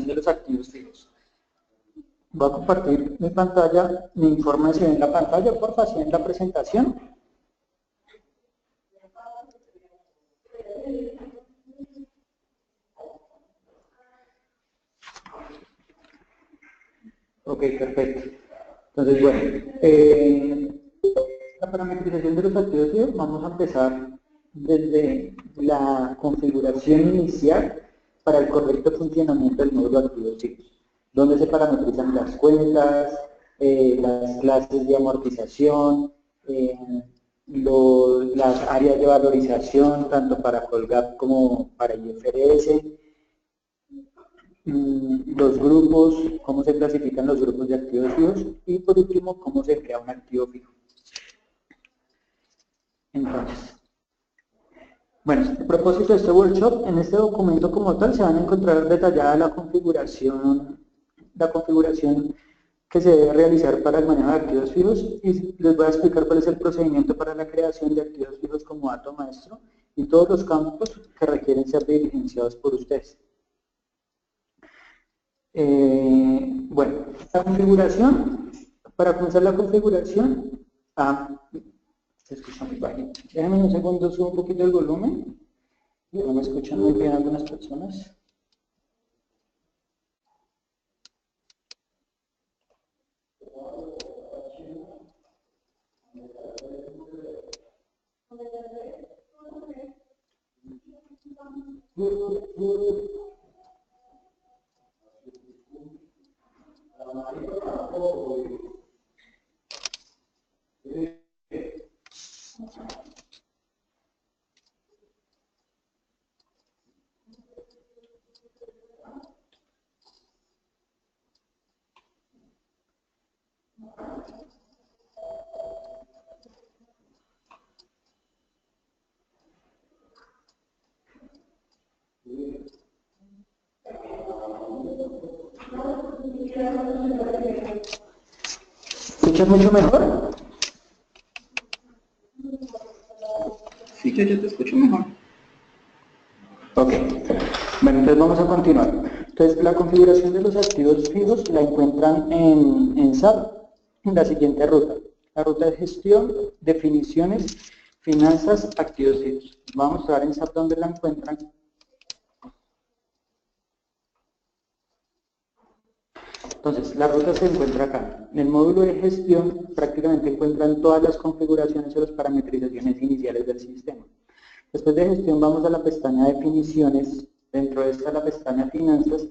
de los activos fijos. Voy a compartir mi pantalla, mi informe se ve en la pantalla, por favor, en la presentación. Ok, perfecto. Entonces, bueno, la parametrización de los activos fijos, vamos a empezar desde la configuración inicial para el correcto funcionamiento del módulo de activos fijos, donde se parametrizan las cuentas, las clases de amortización, las áreas de valorización, tanto para Colgap como para IFRS, los grupos, cómo se clasifican los grupos de activos fijos y por último, cómo se crea un activo fijo. Entonces, bueno, el propósito de este workshop, en este documento como tal se van a encontrar detallada la configuración que se debe realizar para el manejo de activos fijos y les voy a explicar cuál es el procedimiento para la creación de activos fijos como dato maestro y todos los campos que requieren ser diligenciados por ustedes. Bueno, la configuración, para comenzar la configuración, se escucha muy bajito. Déjenme un segundo, subo un poquito el volumen. No me escuchan muy bien algunas personas. ¿Escuchas mucho mejor? Sí, yo te escucho mejor. Ok, bueno, entonces vamos a continuar. Entonces, la configuración de los activos fijos la encuentran en SAP, en la siguiente ruta. La ruta de gestión, definiciones, finanzas, activos fijos. Vamos a mostrar en SAP dónde la encuentran. Entonces, la ruta se encuentra acá. En el módulo de gestión prácticamente encuentran todas las configuraciones o las parametrizaciones iniciales del sistema. Después de gestión vamos a la pestaña definiciones, dentro de esta la pestaña finanzas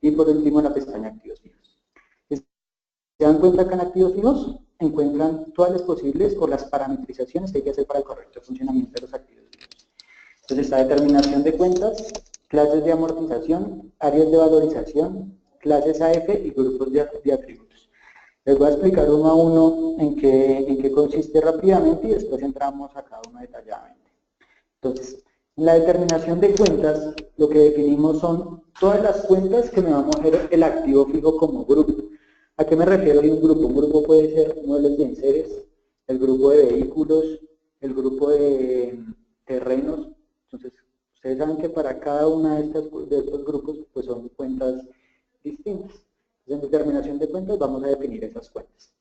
y por último la pestaña activos fijos. ¿Se dan cuenta que en activos fijos encuentran todas las posibles o las parametrizaciones que hay que hacer para el correcto funcionamiento de los activos fijos? Entonces está determinación de cuentas, clases de amortización, áreas de valorización, clases AF y grupos de atributos. Les voy a explicar uno a uno en qué consiste rápidamente y después entramos a cada uno detalladamente. Entonces, en la determinación de cuentas, lo que definimos son todas las cuentas que me va a mover el activo fijo como grupo. ¿A qué me refiero de un grupo? Un grupo puede ser muebles de enseres, el grupo de vehículos, el grupo de terrenos. Entonces, ustedes saben que para cada una de estos grupos pues son cuentas distintas. Entonces, en determinación de cuentas vamos a definir esas cuentas.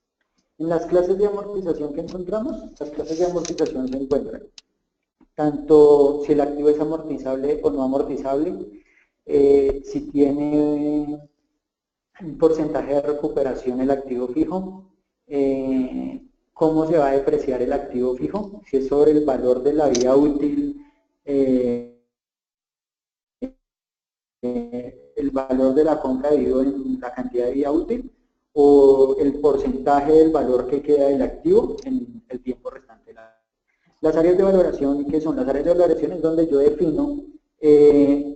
En las clases de amortización que encontramos, las clases de amortización se encuentran tanto si el activo es amortizable o no amortizable, si tiene un porcentaje de recuperación el activo fijo, cómo se va a depreciar el activo fijo, si es sobre el valor de la vida útil, el valor de la compra dividido en la cantidad de vida útil, o el porcentaje del valor que queda del activo en el tiempo restante de la vida. Las áreas de valoración, ¿qué son? Las áreas de valoración es donde yo defino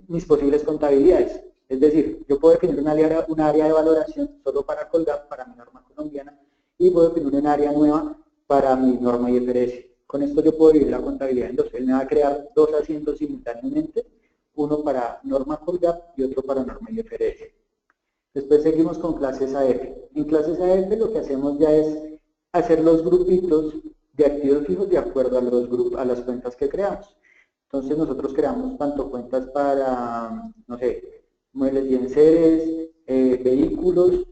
mis posibles contabilidades. Es decir, yo puedo definir una área de valoración solo para Colgap, para mi norma colombiana, y puedo definir una área nueva para mi norma IFRS. Con esto yo puedo dividir la contabilidad en dos. Él me va a crear dos asientos simultáneamente, uno para norma Colgap y otro para norma IFRS. Después seguimos con clases AF. En clases AF lo que hacemos ya es hacer los grupitos de activos fijos de acuerdo a las cuentas que creamos. Entonces nosotros creamos tanto cuentas para, no sé, muebles y enseres, vehículos,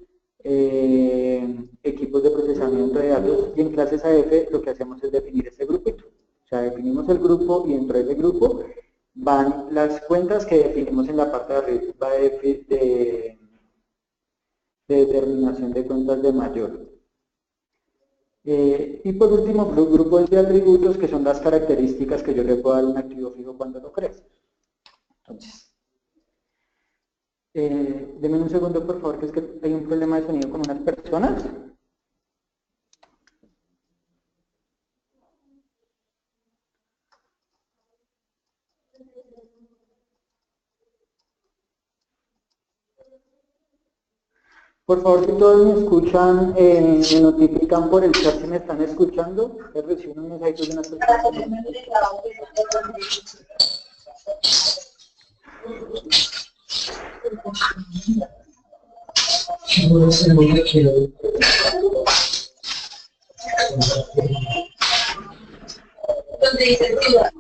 equipos de procesamiento de datos, y en clases AF lo que hacemos es definir este grupito. O sea, definimos el grupo y dentro de ese grupo van las cuentas que definimos en la parte de arriba de determinación de cuentas de mayor. Y por último, grupos de atributos que son las características que yo le puedo dar a un activo fijo cuando lo creo. Entonces, denme un segundo por favor, que es que hay un problema de sonido con unas personas. Por favor, si todos me escuchan, me notifican por el chat si me están escuchando. Recibo un mensaje de unas personas. ¿Dónde dice ciudad?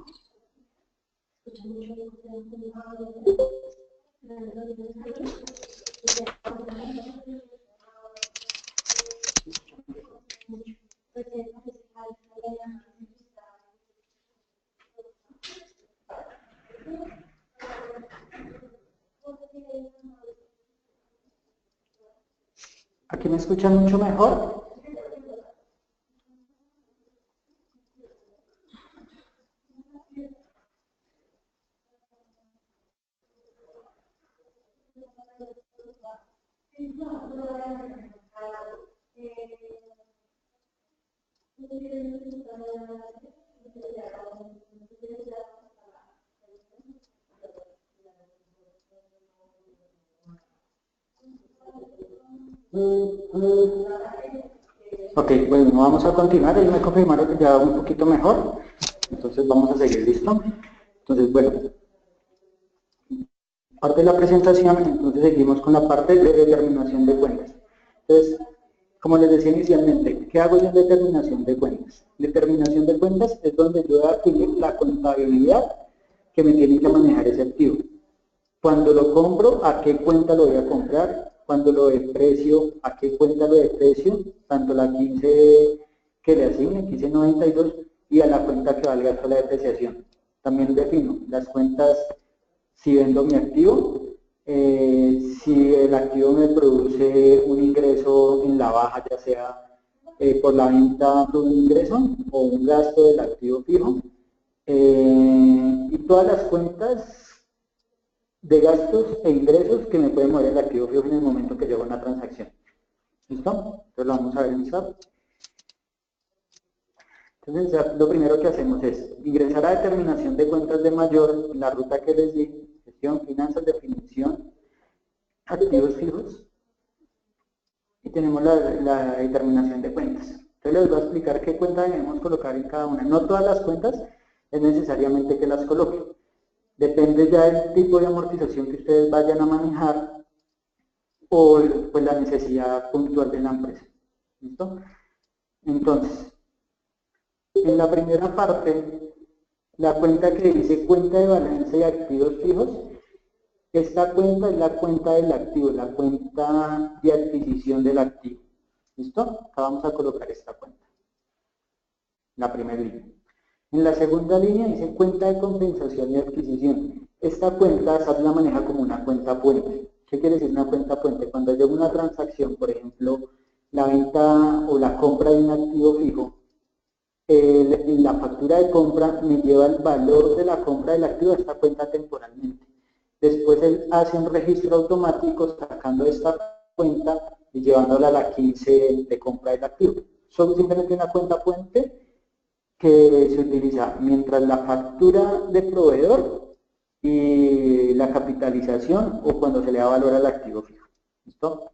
¿Aquí me escuchan mucho mejor? Ok, bueno, vamos a continuar. Ellos me confirmaron que ya un poquito mejor. Entonces vamos a seguir, ¿listo? Entonces, bueno, parte de la presentación, entonces seguimos con la parte de determinación de cuentas. Entonces, como les decía inicialmente, ¿qué hago yo en determinación de cuentas? Determinación de cuentas es donde yo voy a definir la contabilidad que me tiene que manejar ese activo. Cuando lo compro, ¿a qué cuenta lo voy a comprar? Cuando lo desprecio, ¿a qué cuenta lo desprecio? Tanto la 15 que le asigne, 1592, y a la cuenta que valga la depreciación. También defino las cuentas si vendo mi activo, si el activo me produce un ingreso en la baja, ya sea por la venta de un ingreso o un gasto del activo fijo, y todas las cuentas de gastos e ingresos que me pueden mover el activo fijo en el momento que yo hago una transacción. ¿Listo? Entonces lo vamos a ver en SAP. Entonces lo primero que hacemos es ingresar a determinación de cuentas de mayor, la ruta que les di, gestión, finanzas, definición, activos fijos, y tenemos la determinación de cuentas. Entonces les voy a explicar qué cuenta debemos colocar en cada una. No todas las cuentas es necesariamente que las coloque. Depende ya del tipo de amortización que ustedes vayan a manejar o pues la necesidad puntual de la empresa. ¿Listo? Entonces, en la primera parte, la cuenta que dice cuenta de balance de activos fijos, esta cuenta es la cuenta del activo, la cuenta de adquisición del activo. ¿Listo? Acá vamos a colocar esta cuenta. La primera línea. En la segunda línea dice cuenta de compensación y adquisición. Esta cuenta SAP la maneja como una cuenta puente. ¿Qué quiere decir una cuenta puente? Cuando yo hago una transacción, por ejemplo, la venta o la compra de un activo fijo, la factura de compra me lleva el valor de la compra del activo a esta cuenta temporalmente. Después él hace un registro automático sacando esta cuenta y llevándola a la 15 de compra del activo. Son simplemente una cuenta puente que se utiliza mientras la factura de proveedor y la capitalización o cuando se le da valor al activo fijo. ¿Listo?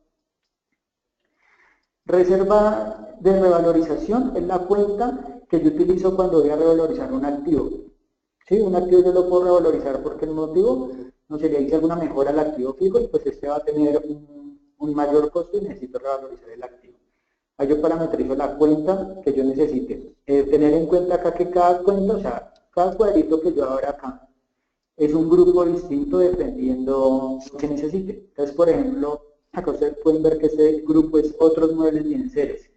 Reserva de revalorización es la cuenta que yo utilizo cuando voy a revalorizar un activo. ¿Sí? Un activo yo lo puedo revalorizar porque el motivo no se le hice alguna mejora al activo fijo y pues este va a tener un mayor costo y necesito revalorizar el activo. Ahí yo parametrizo la cuenta que yo necesite. Tener en cuenta acá que cada cuenta, o sea, cada cuadrito que yo abra acá, es un grupo distinto dependiendo lo que necesite. Entonces, por ejemplo, acá ustedes pueden ver que este grupo es otros muebles y enseres,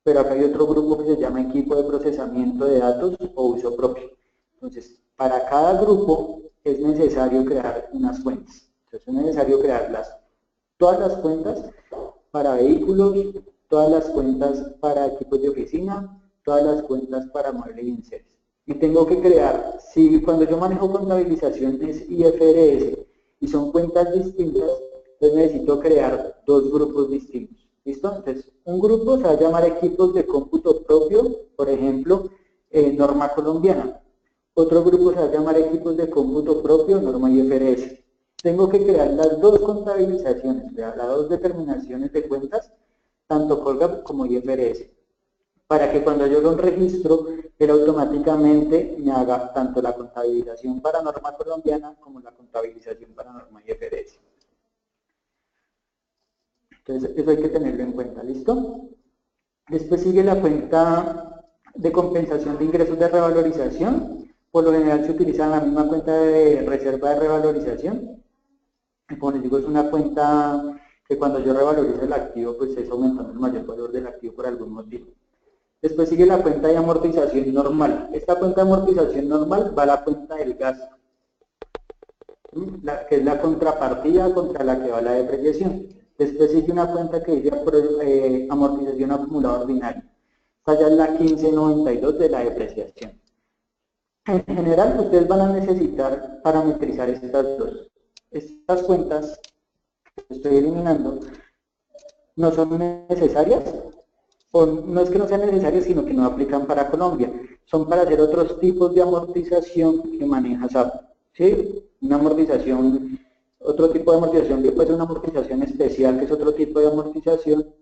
pero acá hay otro grupo que se llama equipo de procesamiento de datos o uso propio. Entonces, para cada grupo es necesario crear unas cuentas. Entonces, es necesario crearlas, todas las cuentas para vehículos, todas las cuentas para equipos de oficina, todas las cuentas para muebles y enseres. Y tengo que crear, si cuando yo manejo contabilizaciones IFRS y son cuentas distintas, entonces necesito crear dos grupos distintos. ¿Listo? Entonces, un grupo se va a llamar equipos de cómputo propio, por ejemplo, norma colombiana. Otro grupo se va a llamar equipos de cómputo propio, norma IFRS. Tengo que crear las dos contabilizaciones, las dos determinaciones de cuentas, tanto Colgap como IFRS, para que cuando yo haga un registro, él automáticamente me haga tanto la contabilización para norma colombiana como la contabilización para norma IFRS. Entonces, eso hay que tenerlo en cuenta, ¿listo? Después sigue la cuenta de compensación de ingresos de revalorización. Por lo general se utiliza la misma cuenta de reserva de revalorización. Como les digo, es una cuenta que cuando yo revalorizo el activo, pues es aumentando el mayor valor del activo por algún motivo. Después sigue la cuenta de amortización normal. Esta cuenta de amortización normal va a la cuenta del gasto, que es la contrapartida contra la que va la depreciación. Después sigue una cuenta que dice amortización acumulada ordinaria. Esta ya es la 1592 de la depreciación. En general, ustedes van a necesitar parametrizar estas dos. Estas cuentas que estoy eliminando no son necesarias, o no es que no sean necesarias, sino que no aplican para Colombia. Son para hacer otros tipos de amortización que maneja SAP. ¿Sí? Una amortización, otro tipo de amortización que puede ser una amortización especial, que es otro tipo de amortización.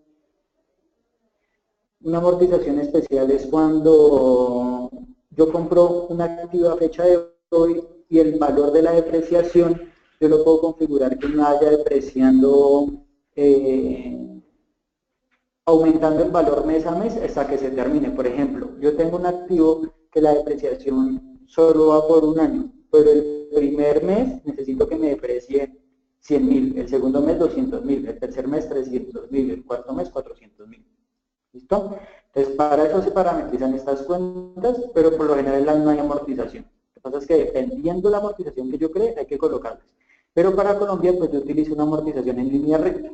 Una amortización especial es cuando yo compro un activo a fecha de hoy y el valor de la depreciación yo lo puedo configurar que no vaya depreciando, aumentando el valor mes a mes hasta que se termine. Por ejemplo, yo tengo un activo que la depreciación solo va por un año, pero el primer mes necesito que me deprecie 100.000, el segundo mes 200.000, el tercer mes 300.000, el cuarto mes 400.000. ¿Listo? Entonces, para eso se parametrizan estas cuentas, pero por lo general no hay amortización. Lo que pasa es que dependiendo de la amortización que yo cree, hay que colocarlas. Pero para Colombia, pues yo utilizo una amortización en línea recta,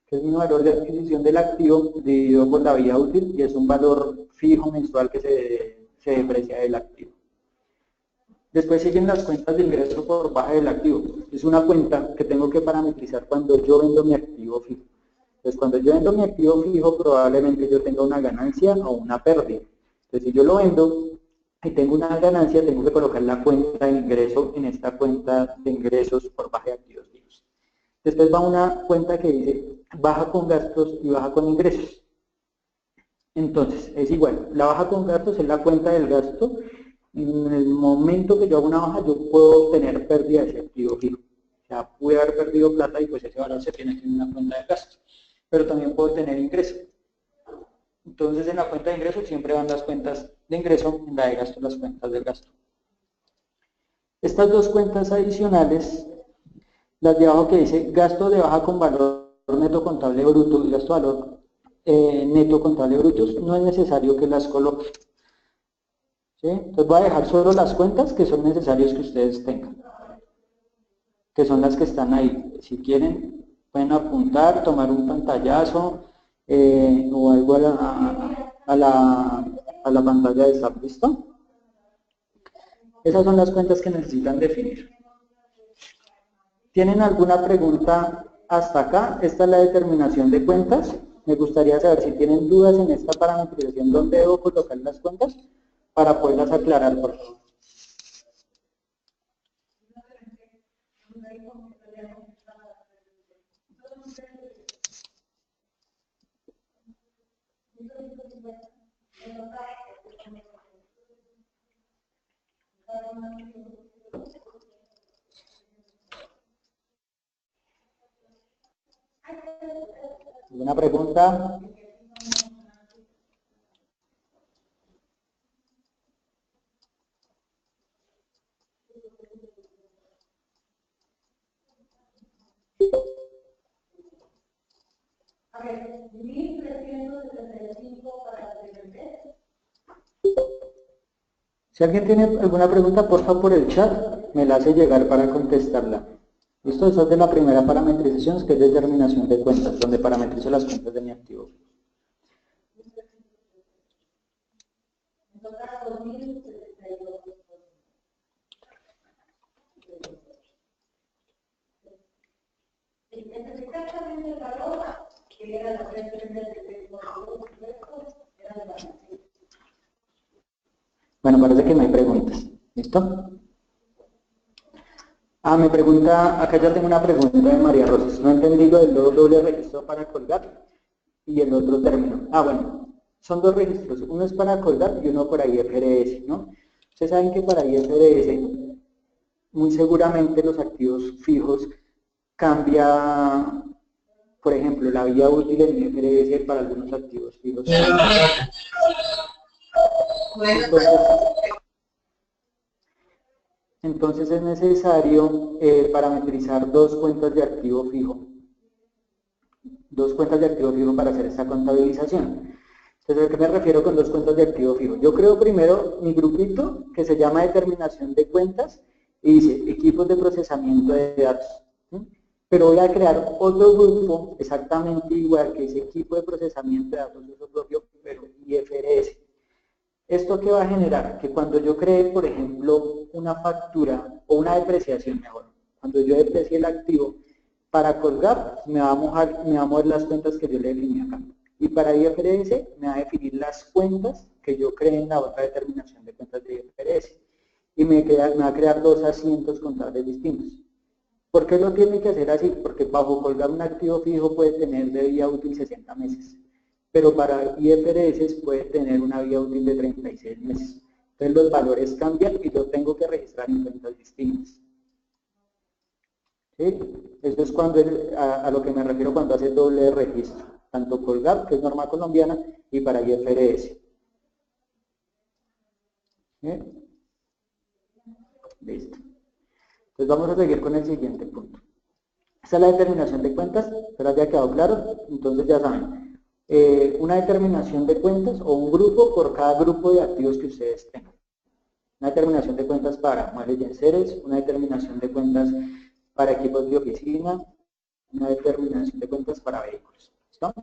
que es mi valor de adquisición del activo dividido por la vida útil, y es un valor fijo mensual que se deprecia del activo. Después siguen las cuentas de ingreso por baja del activo. Es una cuenta que tengo que parametrizar cuando yo vendo mi activo fijo. Entonces, cuando yo vendo mi activo fijo, probablemente yo tenga una ganancia o una pérdida. Entonces, si yo lo vendo y tengo una ganancia, tengo que colocar la cuenta de ingreso en esta cuenta de ingresos por baja de activos fijos. Después va una cuenta que dice baja con gastos y baja con ingresos. Entonces, es igual. La baja con gastos es la cuenta del gasto. En el momento que yo hago una baja, yo puedo obtener pérdida de ese activo fijo. O sea, pude haber perdido plata y pues ese valor se tiene en una cuenta de gastos. Pero también puedo tener ingreso. Entonces, en la cuenta de ingreso siempre van las cuentas de ingreso, en la de gasto las cuentas del gasto. Estas dos cuentas adicionales, las de abajo que dice gasto de baja con valor neto contable bruto y gasto de valor neto contable brutos, no es necesario que las coloque. ¿Sí? Entonces voy a dejar solo las cuentas que son necesarias que ustedes tengan, que son las que están ahí. Si quieren, pueden apuntar, tomar un pantallazo o algo a la pantalla de SAP, ¿listo? Esas son las cuentas que necesitan definir. ¿Tienen alguna pregunta hasta acá? Esta es la determinación de cuentas. Me gustaría saber si tienen dudas en esta parametrización, dónde debo colocar las cuentas para poderlas aclarar, por favor. ¿Alguna pregunta? A ver, 1375 para el. Si alguien tiene alguna pregunta, por favor por el chat, me la hace llegar para contestarla. Listo, eso es de la primera parametrización, que es determinación de cuentas, donde parametrizo las cuentas de mi activo. Exactamente el valor que era la referencia de Bueno, parece que no hay preguntas. ¿Listo? Me pregunta, acá ya tengo una pregunta de María Rosas. No entendí lo del doble registro para colgar y el otro término. Bueno, son dos registros. Uno es para colgar y uno para IFRS, ¿no? Ustedes saben que para IFRS, muy seguramente los activos fijos cambia, por ejemplo, la vida útil en IFRS para algunos activos fijos. Entonces es necesario parametrizar dos cuentas de activo fijo. Dos cuentas de activo fijo para hacer esta contabilización. Entonces, ¿a qué me refiero con dos cuentas de activo fijo? Yo creo primero mi grupito que se llama determinación de cuentas y dice equipos de procesamiento de datos. Pero voy a crear otro grupo exactamente igual que ese equipo de procesamiento de datos de uso propio, pero IFRS. ¿Esto qué va a generar? Que cuando yo cree, por ejemplo, una factura o una depreciación mejor, cuando yo deprecie el activo, para colgar me va a mover las cuentas que yo le definí acá. Y para IFRS me va a definir las cuentas que yo creé en la otra determinación de cuentas de IFRS. Y me va a crear dos asientos contables distintos. ¿Por qué lo tiene que hacer así? Porque bajo colgar un activo fijo puede tener de vida útil 60 meses. Pero para IFRS puede tener una vida útil de 36 meses. Entonces los valores cambian y yo tengo que registrar en cuentas distintas. ¿Sí? Eso es cuando a lo que me refiero cuando hace doble registro, tanto colgar, que es norma colombiana, y para IFRS. ¿Sí? Listo. Entonces vamos a seguir con el siguiente punto. Esta es la determinación de cuentas, espero que haya quedado claro, entonces ya saben. Una determinación de cuentas o un grupo por cada grupo de activos que ustedes tengan. Una determinación de cuentas para muebles y enseres, una determinación de cuentas para equipos de oficina, una determinación de cuentas para vehículos. ¿Listo?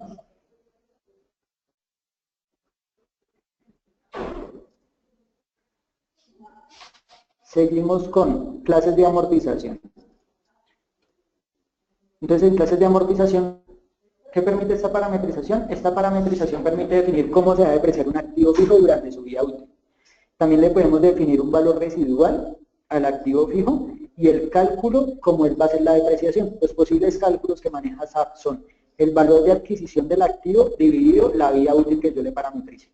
Seguimos con clases de amortización. Entonces, en clases de amortización, ¿qué permite esta parametrización? Esta parametrización permite definir cómo se va a depreciar un activo fijo durante su vida útil. También le podemos definir un valor residual al activo fijo y el cálculo como él va a ser la depreciación. Los posibles cálculos que maneja SAP son el valor de adquisición del activo dividido la vida útil que yo le parametrice.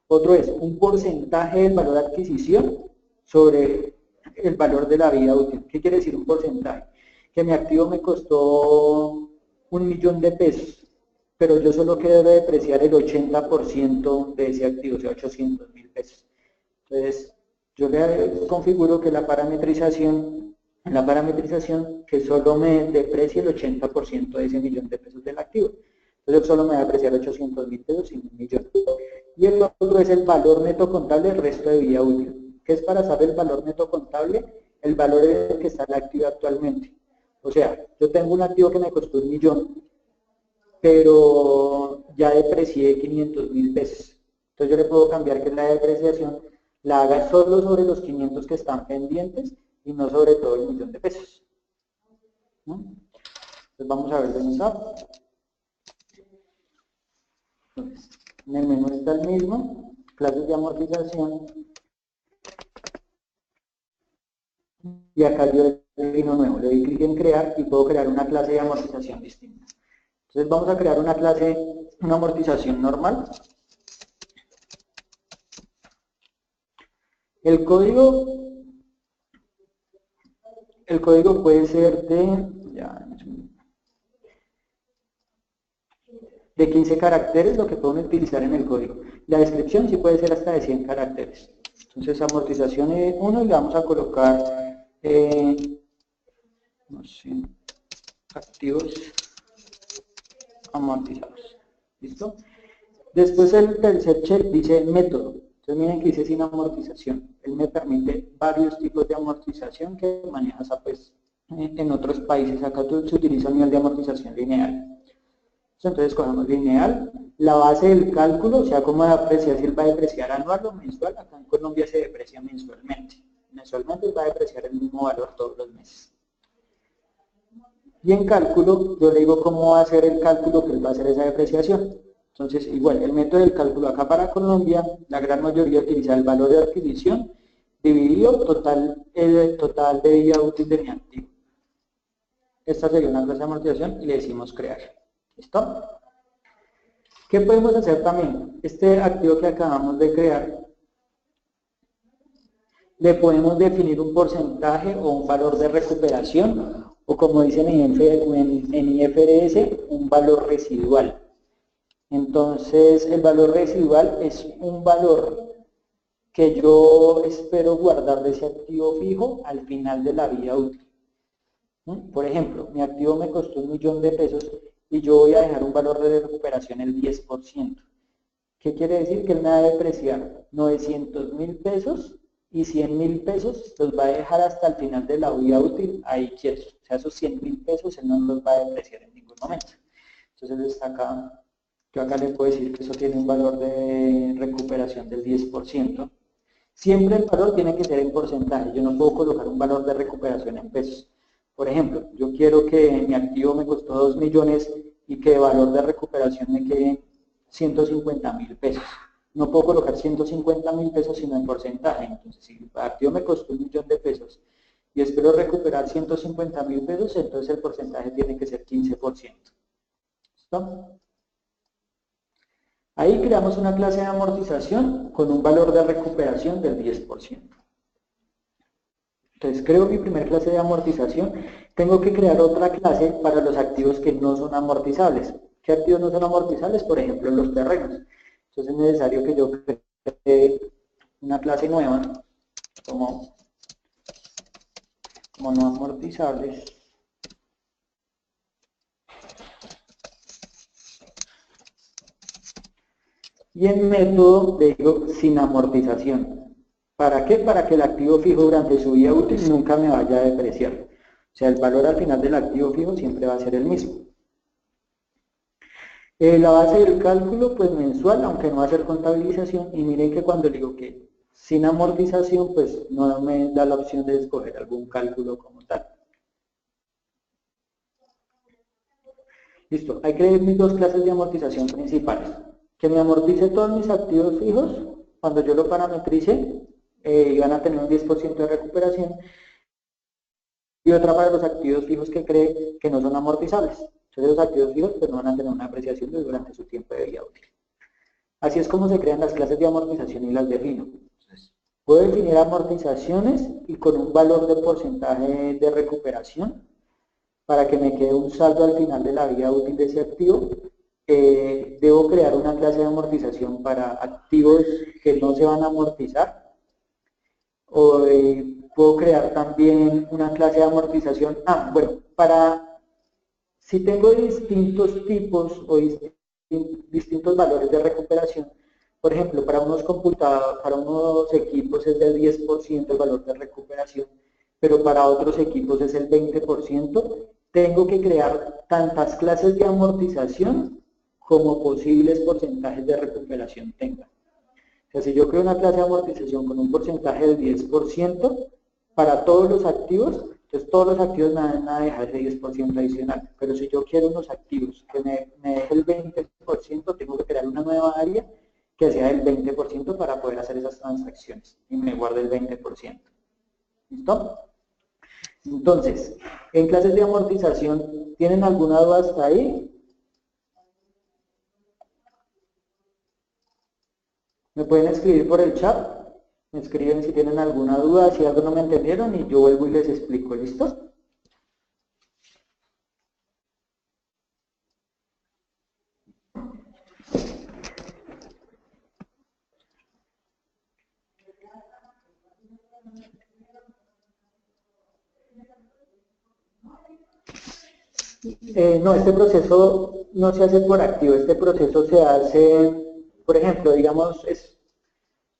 Otro es un porcentaje del valor de adquisición sobre el valor de la vida útil. ¿Qué quiere decir un porcentaje? Que mi activo me costó 1.000.000 de pesos, pero yo solo quiero depreciar el 80% de ese activo, o sea, 800.000 pesos. Entonces, yo le configuro que en la parametrización que solo me deprecie el 80% de ese 1.000.000 de pesos del activo. Entonces, solo me va a depreciar 800.000 pesos sin 1.000.000. Y el otro es el valor neto contable del resto de vida útil. ¿Qué es para saber el valor neto contable? El valor en el que está el activo actualmente. O sea, yo tengo un activo que me costó 1.000.000, pero ya deprecié 500.000 pesos. Entonces yo le puedo cambiar que la depreciación la haga solo sobre los 500 que están pendientes y no sobre todo el 1.000.000 de pesos. ¿No? Entonces vamos a ver dónde está. Entonces, en el menú está el mismo, clases de amortización. Y acá yo le doy uno nuevo, le doy clic en crear y puedo crear una clase de amortización distinta. Entonces vamos a crear una clase, una amortización normal. El código puede ser de 15 caracteres, lo que pueden utilizar en el código. La descripción sí puede ser hasta de 100 caracteres. Entonces amortización 1 y le vamos a colocar, no sé, activos amortizables. ¿Listo? Después el tercer check dice método. Entonces miren que dice sin amortización. Él me permite varios tipos de amortización que manejas pues, en otros países. Acá se utiliza un nivel de amortización lineal. Entonces cogemos lineal, la base del cálculo, o sea, cómo apreciar si él va a depreciar anual o mensual. Acá en Colombia se deprecia mensualmente. Mensualmente él va a depreciar el mismo valor todos los meses. Y en cálculo, yo le digo cómo va a ser el cálculo que él va a hacer esa depreciación. Entonces, igual, el método del cálculo acá para Colombia, la gran mayoría utiliza el valor de adquisición dividido total de vida útil de mi activo. Esta sería una clase de amortización y le decimos crear. ¿Listo? ¿Qué podemos hacer también? Este activo que acabamos de crear, le podemos definir un porcentaje o un valor de recuperación, o como dicen en IFRS, un valor residual. Entonces, el valor residual es un valor que yo espero guardar de ese activo fijo al final de la vida útil. Por ejemplo, mi activo me costó 1.000.000 de pesos y yo voy a dejar un valor de recuperación el 10%. ¿Qué quiere decir? Que él me va a depreciar 900.000 pesos y 100.000 pesos los va a dejar hasta el final de la vida útil ahí quietos. O sea, esos 100.000 pesos él no los va a depreciar en ningún momento. Entonces está acá, yo acá le puedo decir que eso tiene un valor de recuperación del 10%. Siempre el valor tiene que ser en porcentaje. Yo no puedo colocar un valor de recuperación en pesos. Por ejemplo, yo quiero que mi activo me costó 2 millones y que el valor de recuperación me quede 150.000 pesos. No puedo colocar 150.000 pesos sino en porcentaje. Entonces, si el activo me costó 1.000.000 de pesos y espero recuperar 150.000 pesos, entonces el porcentaje tiene que ser 15%. ¿Listo? Ahí creamos una clase de amortización con un valor de recuperación del 10%. Entonces creo mi primera clase de amortización. Tengo que crear otra clase para los activos que no son amortizables. ¿Qué activos no son amortizables? Por ejemplo, los terrenos. Entonces es necesario que yo cree una clase nueva como no amortizables. Y en método le digo sin amortización. ¿Para qué? Para que el activo fijo durante su vida útil nunca me vaya a depreciar. O sea, el valor al final del activo fijo siempre va a ser el mismo. La base del cálculo, pues mensual, aunque no va a ser contabilización. Y miren que cuando digo que sin amortización, pues no me da la opción de escoger algún cálculo como tal. Listo, hay que ver mis dos clases de amortización principales. Que me amortice todos mis activos fijos, cuando yo lo parametrice, van a tener un 10% de recuperación. Y otra para los activos fijos que cree que no son amortizables. Entonces los activos fijos pues, no van a tener una apreciación durante su tiempo de vida útil. Así es como se crean las clases de amortización y las defino. Entonces, puedo definir amortizaciones y con un valor de porcentaje de recuperación para que me quede un saldo al final de la vida útil de ese activo. Debo crear una clase de amortización para activos que no se van a amortizar. O puedo crear también una clase de amortización. Bueno, si tengo distintos tipos o distintos valores de recuperación, por ejemplo, para unos computadores, para unos equipos es del 10% el valor de recuperación, pero para otros equipos es el 20%, tengo que crear tantas clases de amortización como posibles porcentajes de recuperación tenga. O sea, si yo creo una clase de amortización con un porcentaje del 10% para todos los activos, entonces todos los activos me van a dejar ese 10% adicional. Pero si yo quiero unos activos que me deje el 20%, tengo que crear una nueva área que sea el 20% para poder hacer esas transacciones y me guarde el 20%. ¿Listo? Entonces, en clases de amortización, ¿tienen alguna duda hasta ahí? Me pueden escribir por el chat, me escriben si tienen alguna duda, si algo no me entendieron y yo vuelvo y les explico, ¿listo? No, este proceso no se hace por activo, este proceso se hace, por ejemplo, digamos,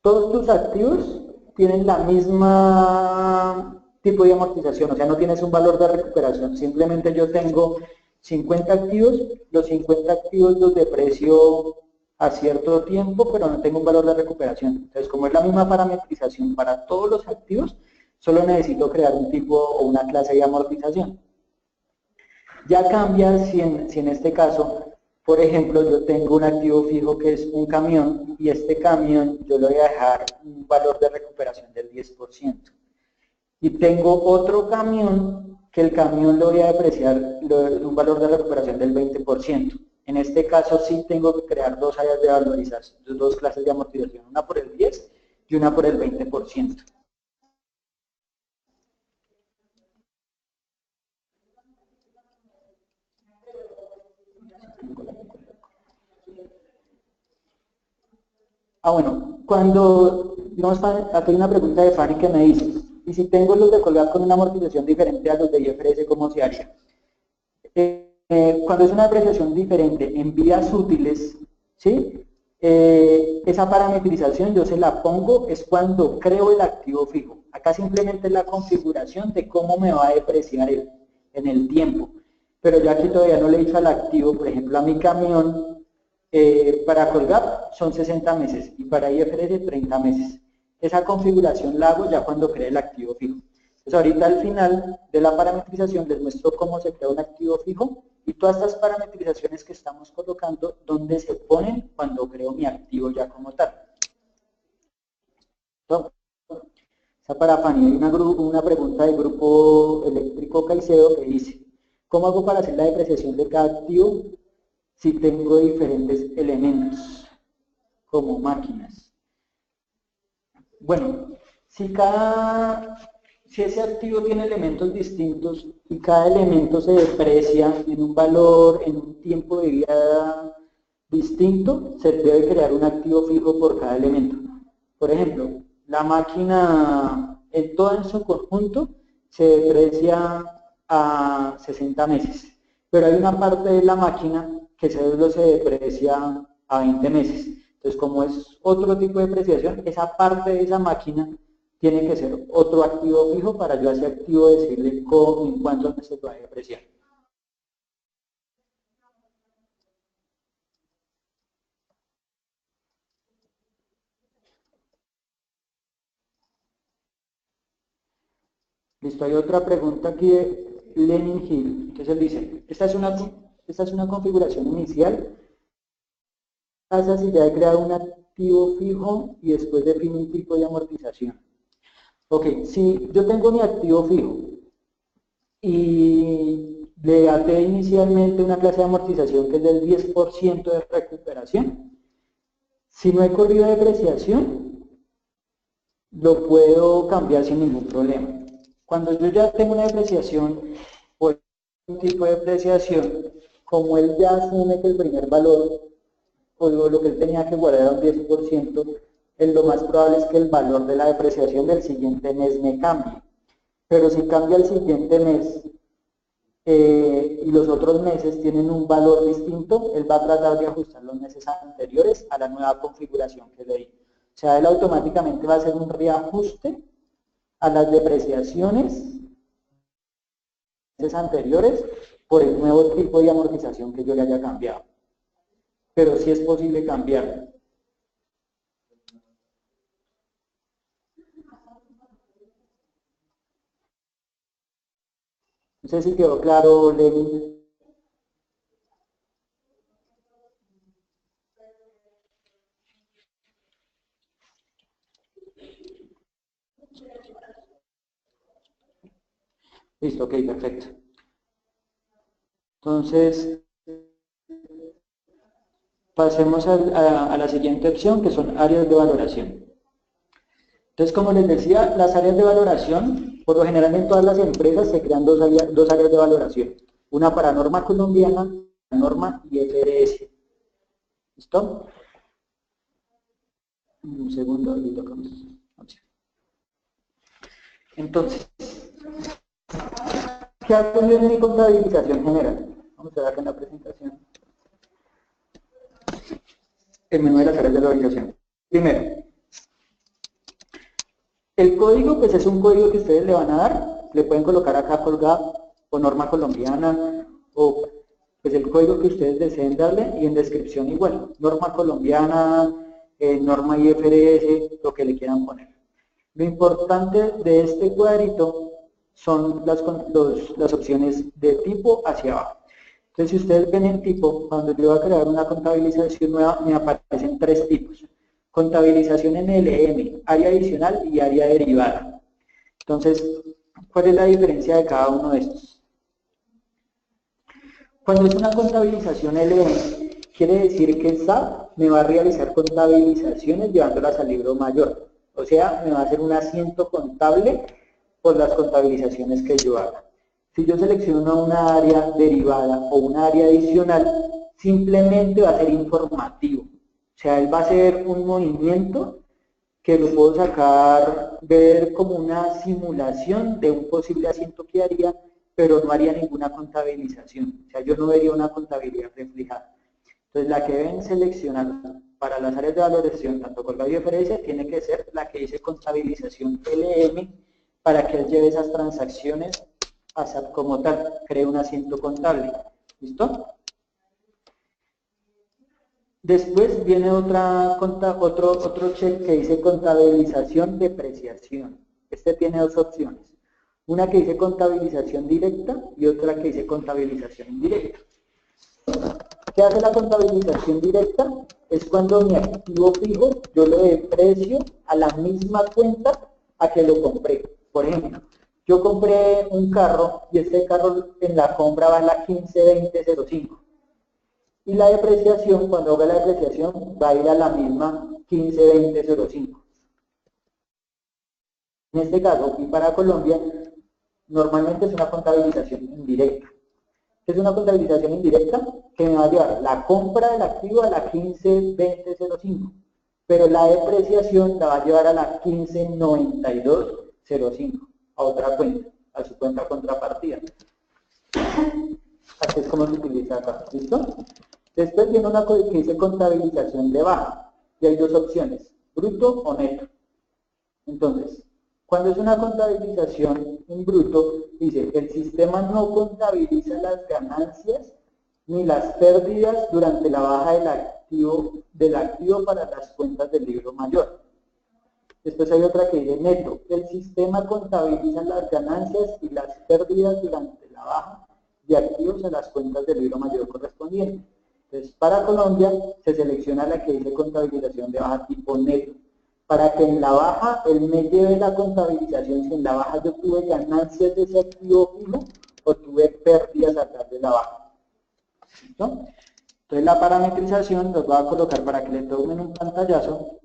todos tus activos tienen la misma tipo de amortización, o sea, no tienes un valor de recuperación, simplemente yo tengo 50 activos, los 50 activos los deprecio a cierto tiempo, pero no tengo un valor de recuperación. Entonces, como es la misma parametrización para todos los activos, solo necesito crear un tipo o una clase de amortización. Ya cambia si en este caso, por ejemplo, yo tengo un activo fijo que es un camión y este camión yo le voy a dejar un valor de recuperación del 10%. Y tengo otro camión que el camión lo voy a depreciar un valor de recuperación del 20%. En este caso sí tengo que crear dos áreas de valorización, dos clases de amortización, una por el 10 y una por el 20%. Bueno, cuando, digamos, aquí hay una pregunta de Fanny que me dice, ¿y si tengo los de Colgate con una amortización diferente a los de IFRS, cómo se haría? Cuando es una depreciación diferente en vías útiles, ¿sí? Esa parametrización yo se la pongo es cuando creo el activo fijo. Acá simplemente es la configuración de cómo me va a depreciar en el tiempo. Pero yo aquí todavía no le he dicho al activo, por ejemplo, a mi camión, para colgar son 60 meses y para IFRS 30 meses. Esa configuración la hago ya cuando cree el activo fijo. Entonces ahorita al final de la parametrización les muestro cómo se crea un activo fijo y todas estas parametrizaciones que estamos colocando, dónde se ponen cuando creo mi activo ya como tal. Entonces, para Fanny, hay una pregunta del grupo eléctrico Caicedo que dice, ¿cómo hago para hacer la depreciación de cada activo si tengo diferentes elementos como máquinas? Bueno, si ese activo tiene elementos distintos y cada elemento se deprecia en un valor, en un tiempo de vida distinto, se debe crear un activo fijo por cada elemento. Por ejemplo, la máquina en todo en su conjunto se deprecia a 60 meses, pero hay una parte de la máquina que solo se deprecia a 20 meses. Entonces, como es otro tipo de depreciación, esa parte de esa máquina tiene que ser otro activo fijo para yo a ese activo decirle cómo, en cuánto se va a depreciar. Listo, hay otra pregunta aquí de Lenin Hill. Entonces él dice, esta es una configuración inicial. Pasa si ya he creado un activo fijo y después defino un tipo de amortización. Ok, si yo tengo mi activo fijo y le até inicialmente una clase de amortización que es del 10% de recuperación, si no he corrido de depreciación, lo puedo cambiar sin ningún problema. Cuando yo ya tengo una depreciación o un tipo de depreciación, como él ya asume que el primer valor o lo que él tenía que guardar era un 10%, lo más probable es que el valor de la depreciación del siguiente mes me cambie. Pero si cambia el siguiente mes y los otros meses tienen un valor distinto, él va a tratar de ajustar los meses anteriores a la nueva configuración que le di. O sea, él automáticamente va a hacer un reajuste a las depreciaciones meses anteriores por el nuevo tipo de amortización que yo le haya cambiado. Pero sí es posible cambiarlo. No sé si quedó claro, Lenin. Listo, ok, perfecto. Entonces, pasemos a la siguiente opción, que son áreas de valoración. Entonces, como les decía, las áreas de valoración, por lo general en todas las empresas se crean dos áreas de valoración. Una para norma colombiana, norma IFRS. ¿Listo? Un segundo, ahí tocamos. Entonces, ¿qué hago yo en mi contabilización general? Vamos a ver en la presentación. el menú de las áreas de valorización. Primero, el código pues es un código que ustedes le van a dar, le pueden colocar acá Colgap o norma colombiana o pues el código que ustedes deseen darle y en descripción igual, norma colombiana, norma IFRS, lo que le quieran poner. Lo importante de este cuadrito son las opciones de tipo hacia abajo. Entonces, si ustedes ven el tipo, cuando yo voy a crear una contabilización nueva, me aparecen tres tipos. Contabilización en LM, área adicional y área derivada. Entonces, ¿cuál es la diferencia de cada uno de estos? Cuando es una contabilización LM, quiere decir que SAP me va a realizar contabilizaciones llevándolas al libro mayor. O sea, me va a hacer un asiento contable por las contabilizaciones que yo haga. Si yo selecciono una área derivada o una área adicional, simplemente va a ser informativo. O sea, él va a ser un movimiento que lo puedo sacar, ver como una simulación de un posible asiento que haría, pero no haría ninguna contabilización. O sea, yo no vería una contabilidad reflejada. Entonces, la que deben seleccionar para las áreas de valoración, tanto con la IFRS, tiene que ser la que dice contabilización LM, para que él lleve esas transacciones a SAP como tal, cree un asiento contable. ¿Listo? Después viene otro check que dice contabilización depreciación. Este tiene dos opciones. Una que dice contabilización directa y otra que dice contabilización indirecta. ¿Qué hace la contabilización directa? Es cuando mi activo fijo yo le deprecio a la misma cuenta a que lo compré. Por ejemplo, yo compré un carro y este carro en la compra va a la 152005. Y la depreciación, cuando haga la depreciación, va a ir a la misma 152005. En este caso, y para Colombia, normalmente es una contabilización indirecta. Es una contabilización indirecta que me va a llevar la compra del activo a la 152005, pero la depreciación la va a llevar a la 159205, a otra cuenta, a su cuenta contrapartida. Así es como se utiliza acá, ¿listo? Después viene una que dice contabilización de baja, y hay dos opciones, bruto o neto. Entonces, cuando es una contabilización en bruto, dice, el sistema no contabiliza las ganancias ni las pérdidas durante la baja del activo para las cuentas del libro mayor. Después hay otra que dice neto, el sistema contabiliza las ganancias y las pérdidas durante la baja de activos en las cuentas del libro mayor correspondiente. Entonces, para Colombia se selecciona la que dice contabilización de baja tipo neto, para que en la baja él me lleve la contabilización si en la baja yo tuve ganancias de ese activo fijo o tuve pérdidas atrás de la baja. ¿Listo? Entonces la parametrización los voy a colocar para que le tomen un pantallazo.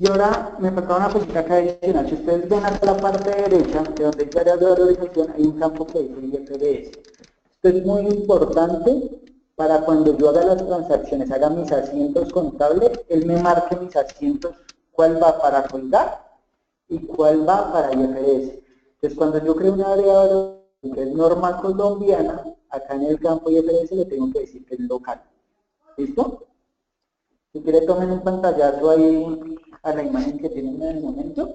Y ahora me faltaba una cosita acá adicional. Si ustedes ven acá la parte derecha, de donde dice áreas de valorización, hay un campo que dice IFRS. Esto es muy importante para cuando yo haga las transacciones, haga mis asientos contables, él me marque mis asientos, cuál va para colgar y cuál va para IFRS. Entonces, cuando yo creo una área de valorización que es norma colombiana, acá en el campo IFRS le tengo que decir que es local. ¿Listo? Si quiere tomen un pantallazo ahí a la imagen que tienen en el momento.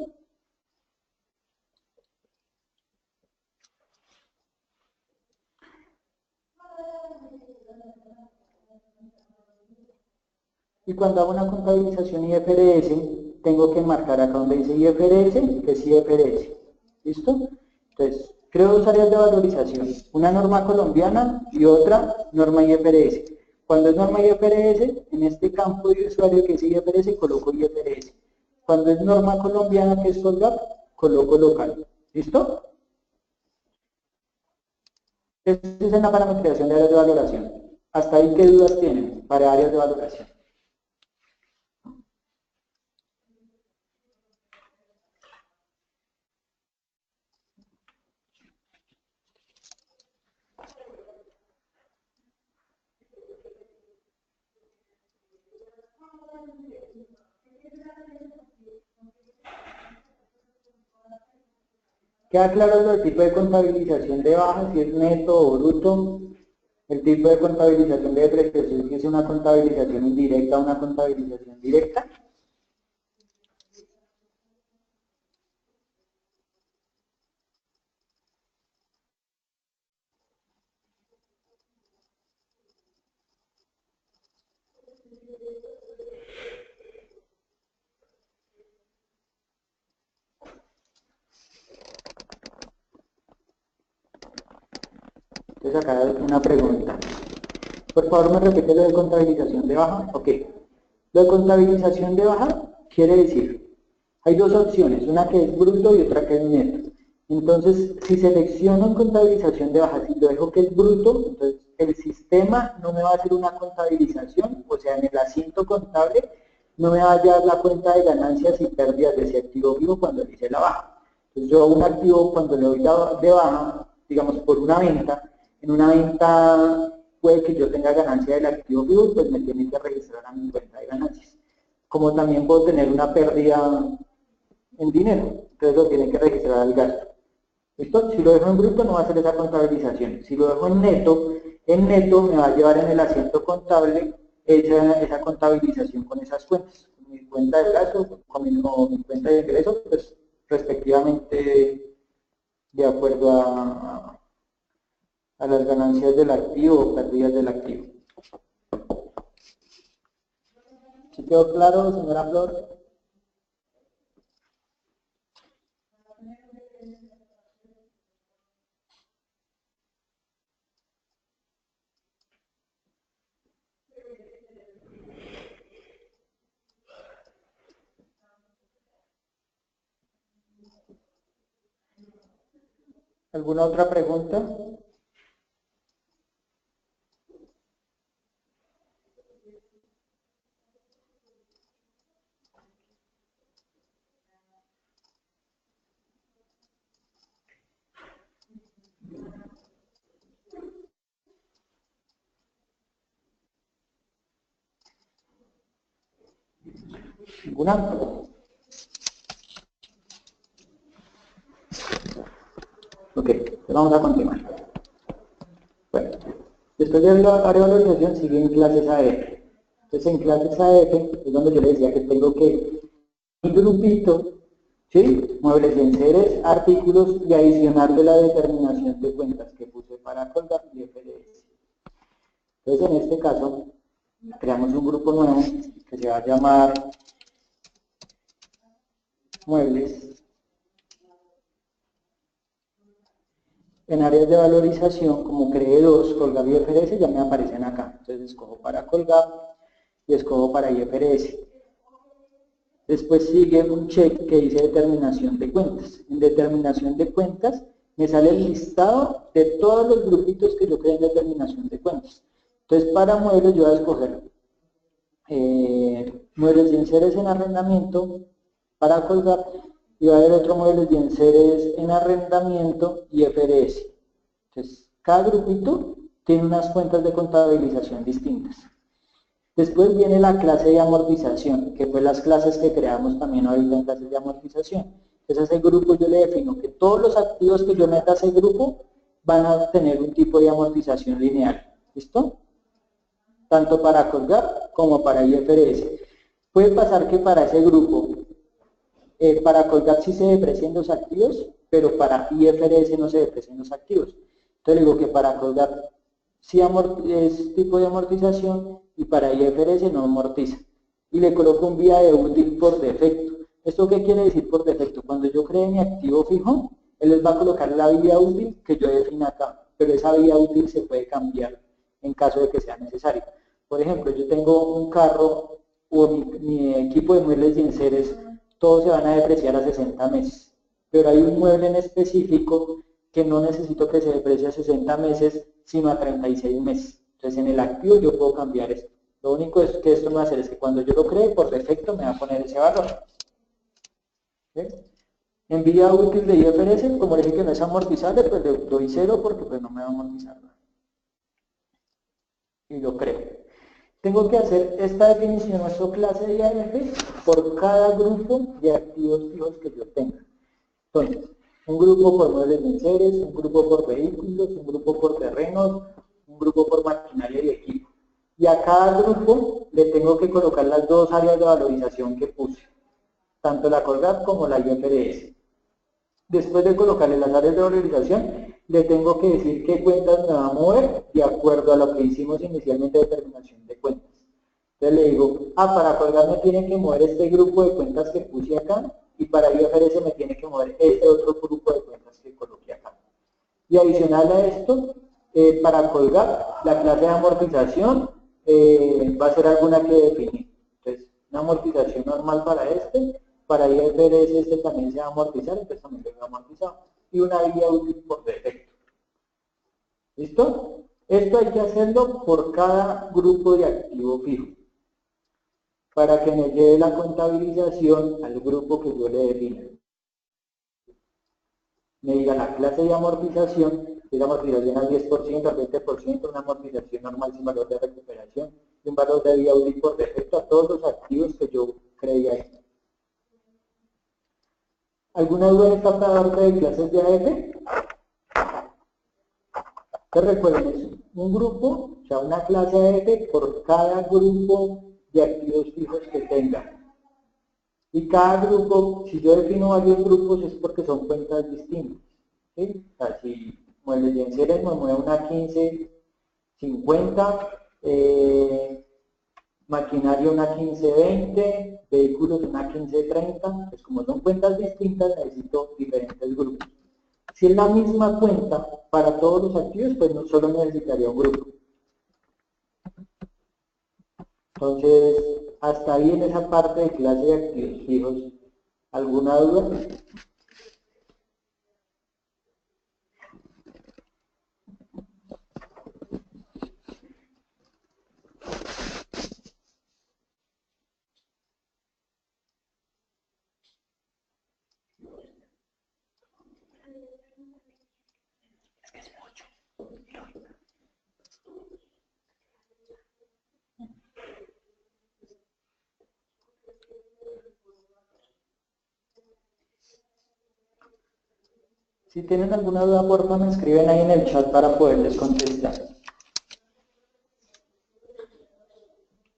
Y cuando hago una contabilización IFRS, tengo que marcar acá donde dice IFRS, que es IFRS. ¿Listo? Entonces, creo dos áreas de valorización, una norma colombiana y otra norma IFRS. Cuando es norma IFRS, en este campo de usuario que es IFRS, coloco IFRS. Cuando es norma colombiana, que es Colgap, coloco local. ¿Listo? Esta es la parametrización de áreas de valoración. ¿Hasta ahí qué dudas tienen para áreas de valoración? ¿Queda claro el tipo de contabilización de baja, si es neto o bruto? El tipo de contabilización de depreciación, si es una contabilización indirecta o una contabilización directa. Entonces acá hay una pregunta. Por favor, ¿me repite lo de contabilización de baja? Ok. Lo de contabilización de baja quiere decir, hay dos opciones, una que es bruto y otra que es neto. Entonces, si selecciono contabilización de baja, si lo dejo que es bruto, entonces el sistema no me va a hacer una contabilización, o sea, en el asiento contable no me va a dar la cuenta de ganancias y pérdidas de ese activo vivo cuando le hice la baja. Entonces, yo a un activo, cuando le doy de baja, digamos, por una venta, en una venta puede que yo tenga ganancia del activo vivo, pues me tiene que registrar a mi cuenta de ganancias. Como también puedo tener una pérdida en dinero, entonces lo tiene que registrar al gasto. ¿Listo? Si lo dejo en bruto no va a hacer esa contabilización. Si lo dejo en neto me va a llevar en el asiento contable esa contabilización con esas cuentas. Con mi cuenta de gasto, con mi cuenta de ingreso, pues respectivamente de acuerdo a las ganancias del activo o pérdidas del activo. ¿Sí quedó claro, señora Flor? ¿Alguna otra pregunta? ¿Alguna? Ok, vamos a continuar. Bueno, después de la revalorización siguen clases AF. Entonces en clases AF es donde yo les decía que tengo que un grupito, ¿sí? Muebles y enseres, artículos y adicionar de la determinación de cuentas que puse para colgar y FDS. Entonces en este caso creamos un grupo nuevo que se va a llamar muebles. En áreas de valorización, como creé dos, colgar y IFRS, ya me aparecen acá. Entonces escojo para colgar y escojo para IFRS. Después sigue un check que dice determinación de cuentas. En determinación de cuentas me sale el listado de todos los grupitos que yo creé en determinación de cuentas. Entonces para muebles yo voy a escoger muebles y enseres en arrendamiento para colgar y va a haber otro muebles y enseres en arrendamiento y IFRS. Entonces, cada grupito tiene unas cuentas de contabilización distintas. Después viene la clase de amortización, que fue las clases que creamos también ahorita en clases de amortización. Entonces, a ese grupo yo le defino que todos los activos que yo meta a ese grupo van a tener un tipo de amortización lineal. ¿Listo? Tanto para colgar como para IFRS. Puede pasar que para ese grupo, para colgar sí se deprecian los activos, pero para IFRS no se deprecian los activos. Entonces digo que para colgar sí es tipo de amortización y para IFRS no amortiza. Y le coloco un vía de útil por defecto. ¿Esto qué quiere decir por defecto? Cuando yo cree mi activo fijo, él les va a colocar la vía útil que yo defino acá, pero esa vía útil se puede cambiar en caso de que sea necesario. Por ejemplo, yo tengo un carro o mi equipo de muebles y enseres, todos se van a depreciar a 60 meses, pero hay un mueble en específico que no necesito que se deprecie a 60 meses, sino a 36 meses. Entonces en el activo yo puedo cambiar esto. Lo único es que esto me va a hacer es que cuando yo lo cree, por defecto me va a poner ese valor. ¿Sí? En vía útil de IFRS, como le dije que no es amortizable, pues le doy 0 porque pues no me va a amortizar nada. Y lo creo. Tengo que hacer esta definición o clase de IAF por cada grupo de activos fijos que yo tenga. Entonces, Un grupo por muebles de enseres, un grupo por vehículos, un grupo por terrenos, un grupo por maquinaria y equipo. Y a cada grupo le tengo que colocar las dos áreas de valorización que puse, tanto la Colgap como la IFRS. Después de colocarle las áreas de valorización, le tengo que decir qué cuentas me va a mover de acuerdo a lo que hicimos inicialmente de determinación de cuentas. Entonces le digo, para Colgap me tiene que mover este grupo de cuentas que puse acá, y para IFRS me tiene que mover este otro grupo de cuentas que coloqué acá. Y adicional a esto, para Colgap, la clase de amortización va a ser alguna que definir. Entonces, una amortización normal para IFRS este también se va a amortizar, entonces también se va a amortizar. Y una vida útil por defecto. ¿Listo? Esto hay que hacerlo por cada grupo de activo fijo, para que me lleve la contabilización al grupo que yo le defina. Me diga la clase de amortización, es la amortización al 10%, al 20%, una amortización normal sin valor de recuperación, y un valor de vida útil por defecto a todos los activos que yo creía ahí. ¿Alguna duda en esta parte de clases de AF? ¿Te recuerden? Un grupo, o sea, una clase AF por cada grupo de activos fijos que tenga. Y cada grupo, si yo defino varios grupos, es porque son cuentas distintas. ¿Sí? O sea, si muebles de enseres me mueve una 1550, maquinaria una 1520, vehículos una 1530, pues como son cuentas distintas necesito diferentes grupos. Si es la misma cuenta para todos los activos, pues no solo necesitaría un grupo. Entonces, hasta ahí en esa parte de clase de activos fijos, ¿alguna duda? Si tienen alguna duda, por favor, me escriben ahí en el chat para poderles contestar.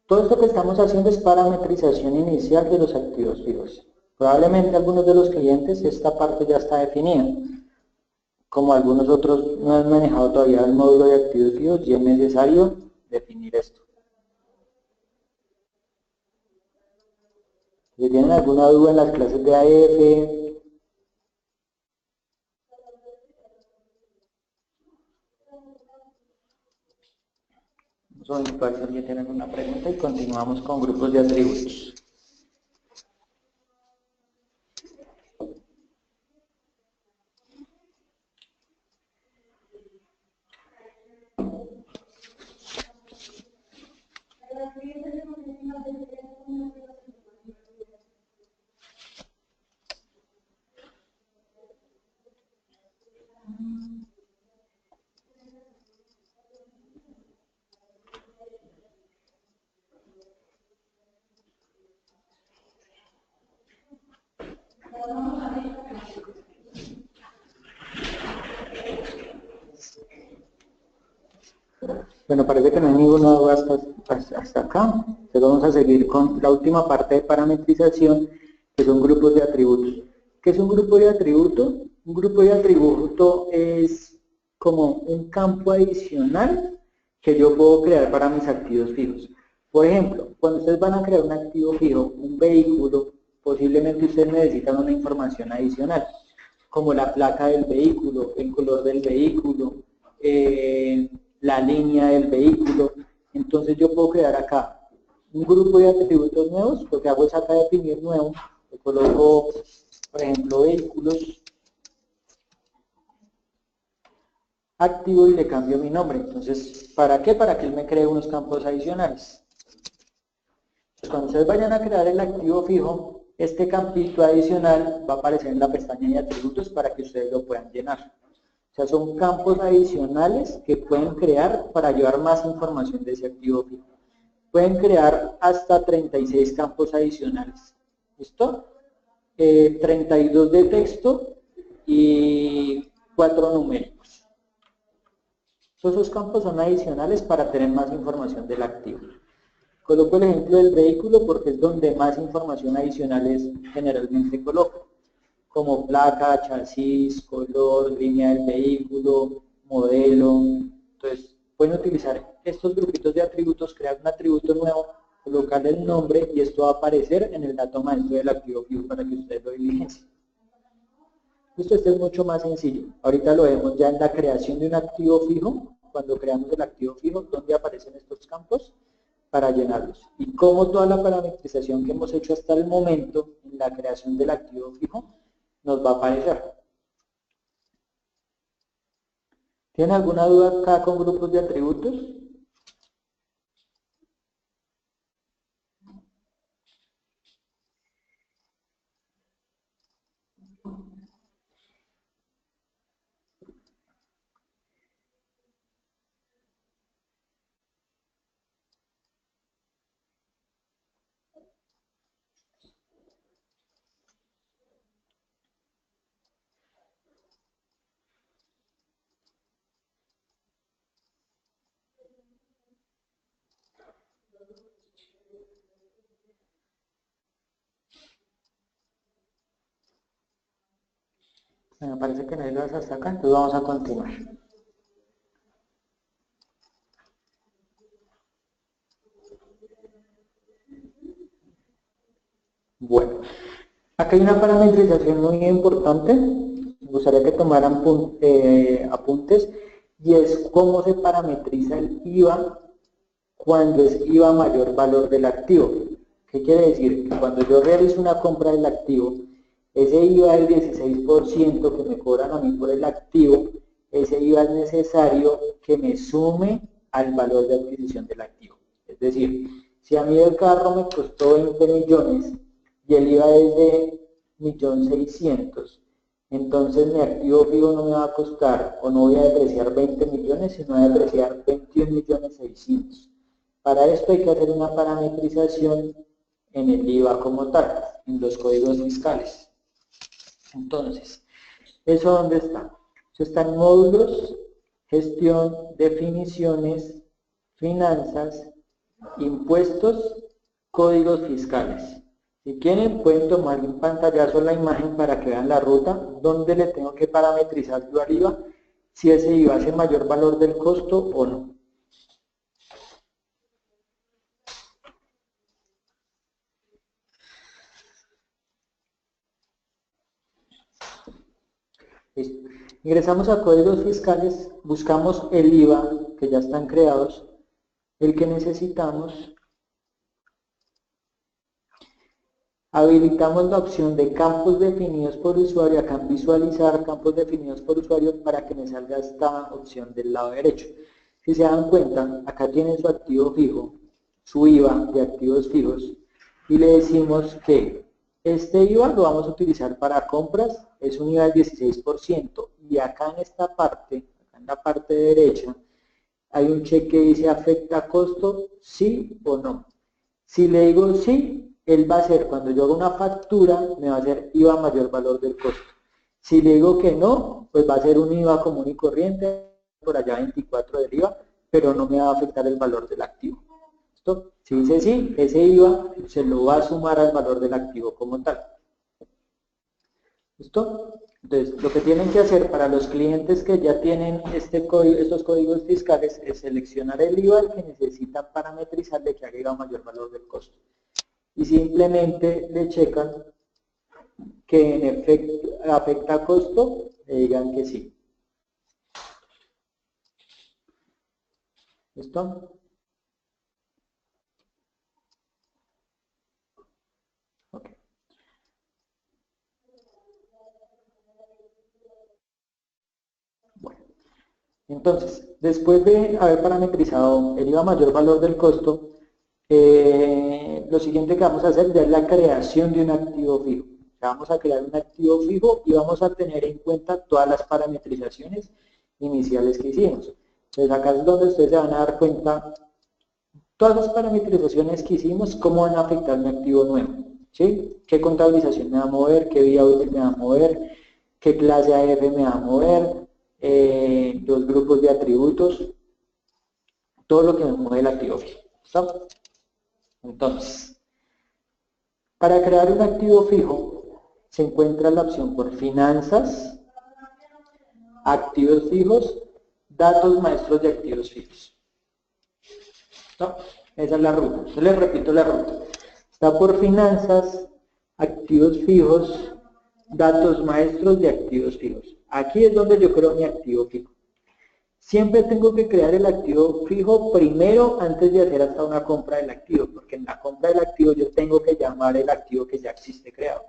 Todo esto que estamos haciendo es parametrización inicial de los activos fijos. Probablemente algunos de los clientes esta parte ya está definida. Como algunos otros no han manejado todavía el módulo de activos fijos y es necesario definir esto. Si tienen alguna duda en las clases de AF, si alguien tiene alguna pregunta y continuamos con grupos de atributos. Bueno, parece que no hay ninguna duda hasta acá. Entonces vamos a seguir con la última parte de parametrización, que son grupos de atributos. ¿Qué es un grupo de atributo? Un grupo de atributo es como un campo adicional que yo puedo crear para mis activos fijos. Por ejemplo, cuando ustedes van a crear un activo fijo, un vehículo, posiblemente ustedes necesitan una información adicional, como la placa del vehículo, el color del vehículo, la línea del vehículo. Entonces yo puedo crear acá un grupo de atributos nuevos. Lo que hago es acá definir nuevo, le coloco, por ejemplo, vehículos, activo y le cambio mi nombre. Entonces, ¿para qué? Para que él me cree unos campos adicionales. Entonces, cuando ustedes vayan a crear el activo fijo, este campito adicional va a aparecer en la pestaña de atributos para que ustedes lo puedan llenar. O sea, son campos adicionales que pueden crear para llevar más información de ese activo fijo. Pueden crear hasta 36 campos adicionales. ¿Listo? 32 de texto y 4 numéricos. Esos campos son adicionales para tener más información del activo. Coloco el ejemplo del vehículo porque es donde más información adicionales generalmente coloco, como placa, chasis, color, línea del vehículo, modelo. Entonces, pueden utilizar estos grupitos de atributos, crear un atributo nuevo, colocarle el nombre y esto va a aparecer en el dato maestro del activo fijo para que ustedes lo diligencien. Esto es mucho más sencillo. Ahorita lo vemos ya en la creación de un activo fijo. Cuando creamos el activo fijo, ¿dónde aparecen estos campos? Para llenarlos. Y cómo toda la parametrización que hemos hecho hasta el momento en la creación del activo fijo nos va a aparecer. ¿Tienen alguna duda acá con grupos de atributos? Me parece que no hay dudas hasta acá, entonces vamos a continuar. Bueno, acá hay una parametrización muy importante, me gustaría que tomaran apuntes, y es cómo se parametriza el IVA cuando es IVA mayor valor del activo. ¿Qué quiere decir? Que cuando yo realizo una compra del activo, ese IVA del 16% que me cobran a mí por el activo, ese IVA es necesario que me sume al valor de adquisición del activo. Es decir, si a mí el carro me costó 20 millones y el IVA es de 1.600.000, entonces mi activo fijo no me va a costar, o no voy a depreciar 20 millones, sino a depreciar 21.600.000. Para esto hay que hacer una parametrización en el IVA como tal, en los códigos fiscales. Entonces, ¿eso dónde está? Eso está en módulos, gestión, definiciones, finanzas, impuestos, códigos fiscales. Si quieren, pueden tomar un pantallazo la imagen para que vean la ruta donde le tengo que parametrizar yo al IVA, si ese IVA es el mayor valor del costo o no. Listo. Ingresamos a códigos fiscales, buscamos el IVA que ya están creados, el que necesitamos. Habilitamos la opción de campos definidos por usuario, acá en visualizar campos definidos por usuario para que me salga esta opción del lado derecho. Si se dan cuenta, acá tiene su activo fijo, su IVA de activos fijos, y le decimos que este IVA lo vamos a utilizar para compras, es un IVA del 16%, y acá en esta parte, acá en la parte derecha, hay un check que dice afecta costo, sí o no. Si le digo sí, él va a hacer, cuando yo haga una factura, me va a hacer IVA mayor valor del costo. Si le digo que no, pues va a ser un IVA común y corriente, por allá 24 del IVA, pero no me va a afectar el valor del activo. ¿Listo? Si dice sí, ese IVA se lo va a sumar al valor del activo como tal. ¿Listo? Entonces, lo que tienen que hacer para los clientes que ya tienen estos códigos fiscales es seleccionar el IVA que necesitan parametrizarle que haga IVA mayor valor del costo. Y simplemente le checan que en efecto afecta costo, le digan que sí. ¿Listo? Ok. Bueno, entonces, después de haber parametrizado el IVA mayor valor del costo, lo siguiente que vamos a hacer ya es la creación de un activo fijo. Vamos a crear un activo fijo y vamos a tener en cuenta todas las parametrizaciones iniciales que hicimos. Entonces acá es donde ustedes se van a dar cuenta todas las parametrizaciones que hicimos, cómo van a afectar mi activo nuevo. ¿Sí? ¿Qué contabilización me va a mover? ¿Qué vía útil me va a mover? qué clase AF me va a mover, los grupos de atributos, todo lo que me mueve el activo fijo. ¿Listo? Entonces, para crear un activo fijo, se encuentra la opción por finanzas, activos fijos, datos maestros de activos fijos. ¿No? Esa es la ruta. Yo les repito la ruta. Está por finanzas, activos fijos, datos maestros de activos fijos. Aquí es donde yo creo mi activo fijo. Siempre tengo que crear el activo fijo primero antes de hacer hasta una compra del activo, porque en la compra del activo yo tengo que llamar el activo que ya existe creado.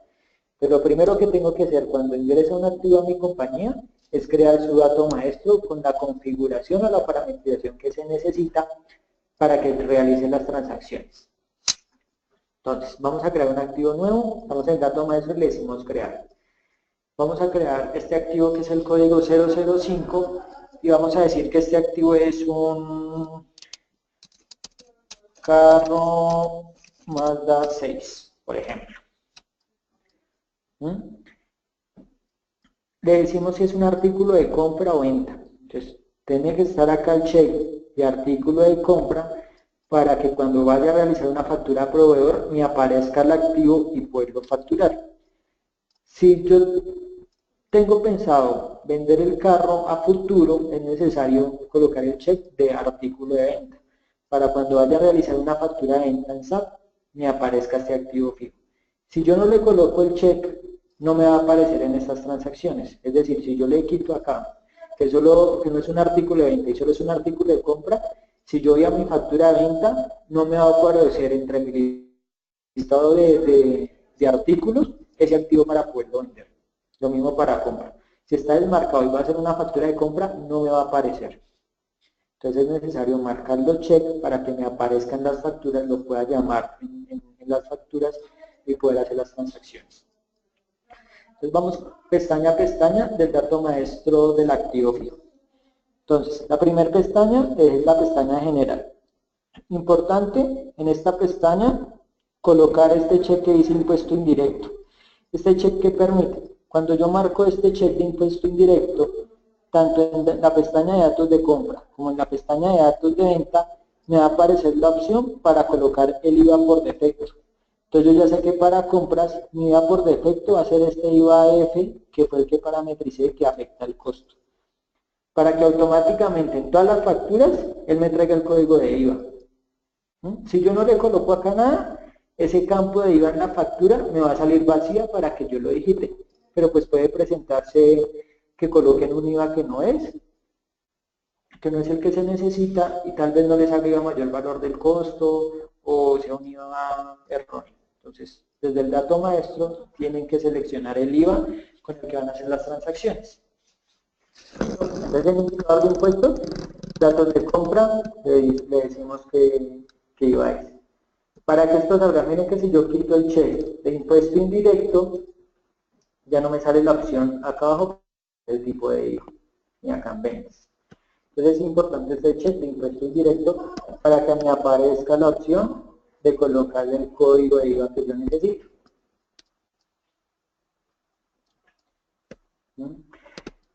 Pero lo primero que tengo que hacer cuando ingresa un activo a mi compañía es crear su dato maestro con la configuración o la parametrización que se necesita para que realice las transacciones. Entonces, vamos a crear un activo nuevo, estamos en el dato maestro y le decimos crear. Vamos a crear este activo que es el código 005 y vamos a decir que este activo es un carro Mazda 6, por ejemplo. Le decimos si es un artículo de compra o venta. Entonces, tiene que estar acá el check de artículo de compra para que cuando vaya a realizar una factura a proveedor me aparezca el activo y poderlo facturar. Si yo tengo pensado vender el carro a futuro, es necesario colocar el check de artículo de venta para cuando vaya a realizar una factura de venta en SAP me aparezca este activo fijo. Si yo no le coloco el check, no me va a aparecer en estas transacciones. Es decir, si yo le quito acá que no es un artículo de venta y solo es un artículo de compra, si yo voy a mi factura de venta, no me va a aparecer entre mi listado de artículos ese activo para poderlo vender. Lo mismo para compra. Si está desmarcado y va a ser una factura de compra, no me va a aparecer. Entonces es necesario marcar los check para que me aparezcan las facturas, lo pueda llamar en las facturas y poder hacer las transacciones. Entonces vamos pestaña a pestaña del dato maestro del activo fijo. Entonces, la primera pestaña es la pestaña general. Importante en esta pestaña colocar este check que dice impuesto indirecto. Este check que permite, cuando yo marco este check de impuesto indirecto, tanto en la pestaña de datos de compra como en la pestaña de datos de venta, me va a aparecer la opción para colocar el IVA por defecto. Entonces yo ya sé que para compras mi IVA por defecto va a ser este IVA F, que fue el que parametricé que afecta el costo. Para que automáticamente en todas las facturas él me traiga el código de IVA. Si yo no le coloco acá nada, ese campo de IVA en la factura me va a salir vacía para que yo lo digite. Pero pues puede presentarse que coloquen un IVA que no es el que se necesita y tal vez no les salga mayor valor del costo o sea un IVA erróneo. Entonces, desde el dato maestro tienen que seleccionar el IVA con el que van a hacer las transacciones. Entonces, en el indicador de impuestos, datos de compra, le decimos que IVA es. Para que esto salga, miren que si yo quito el check de impuesto indirecto, ya no me sale la opción acá abajo, el tipo de IVA, y acá en ventas. Entonces es importante este check de impuesto indirecto para que me aparezca la opción de colocar el código de IVA que yo necesito.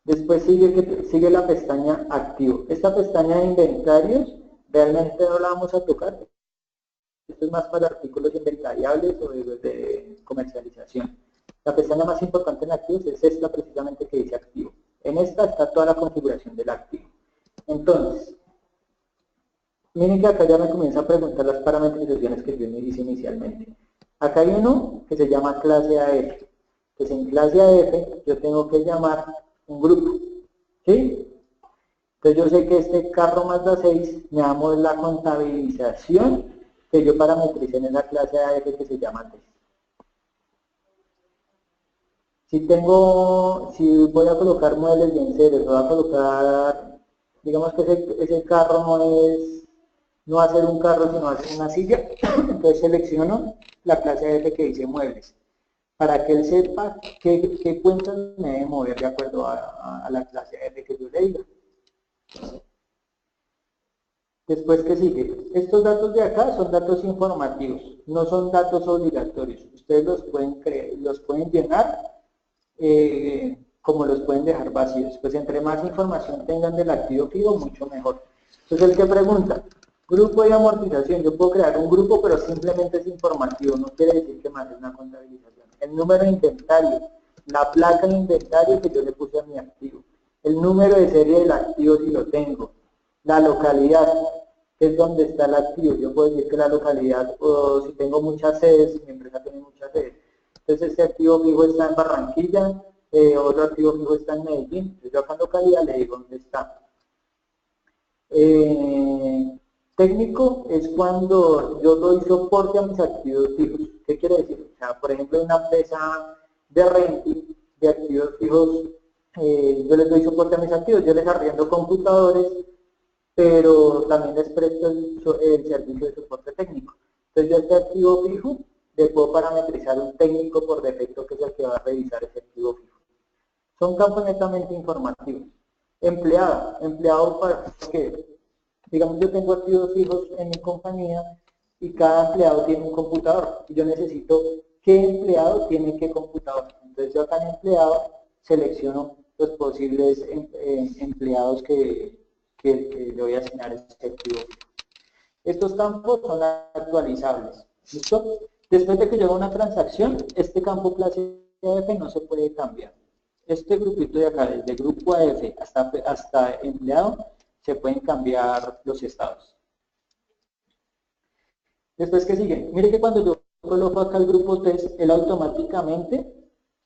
Después sigue la pestaña activo. Esta pestaña de inventarios realmente no la vamos a tocar. Esto es más para artículos inventariables o de comercialización. La pestaña más importante en activos es esta precisamente que dice activo. En esta está toda la configuración del activo. Entonces, miren que acá ya me comienza a preguntar las parametrizaciones que yo hice inicialmente. Acá hay uno que se llama clase AF. Pues en clase AF yo tengo que llamar un grupo. ¿Sí? Entonces yo sé que este carro Mazda 6 me va a mover la contabilización que yo parametricé en la clase AF que se llama test. Si voy a colocar muebles bien serios, voy a colocar, digamos que ese carro no va a ser un carro, sino va a ser una silla, entonces selecciono la clase AF que dice muebles, para que él sepa qué cuentas me debe mover de acuerdo a la clase AF que yo le diga. Después, ¿qué sigue? Estos datos de acá son datos informativos, no son datos obligatorios. Ustedes los pueden llenar como los pueden dejar vacíos. Pues entre más información tengan del activo fijo, mucho mejor. Entonces el que pregunta, grupo de amortización, yo puedo crear un grupo, pero simplemente es informativo, no quiere decir que más es una contabilización. El número de inventario, la placa de inventario que yo le puse a mi activo, el número de serie del activo si lo tengo, la localidad, que es donde está el activo. Yo puedo decir que la localidad, o si tengo muchas sedes, si mi empresa tiene muchas sedes, entonces este activo fijo está en Barranquilla, otro activo fijo está en Medellín, entonces yo acá en localidad le digo dónde está. Técnico es cuando yo doy soporte a mis activos fijos. ¿Qué quiere decir? O sea, por ejemplo, en una empresa de renting de activos fijos, yo les doy soporte a mis activos, yo les arriendo computadores, pero también les presto el servicio de soporte técnico. Entonces yo este activo fijo le puedo parametrizar un técnico por defecto que es el que va a revisar ese activo fijo. Son campos netamente informativos. Empleado para que, digamos, yo tengo activos fijos en mi compañía y cada empleado tiene un computador y yo necesito qué empleado tiene qué computador. Entonces yo acá en empleado selecciono los posibles empleados que le voy a asignar este activo fijo. Estos campos son actualizables. ¿Listo? Después de que yo haga una transacción, este campo clase AF no se puede cambiar. Este grupito de acá, desde grupo AF hasta empleado, se pueden cambiar los estados. Después, ¿qué sigue? Mire que cuando yo coloco acá el grupo test, él automáticamente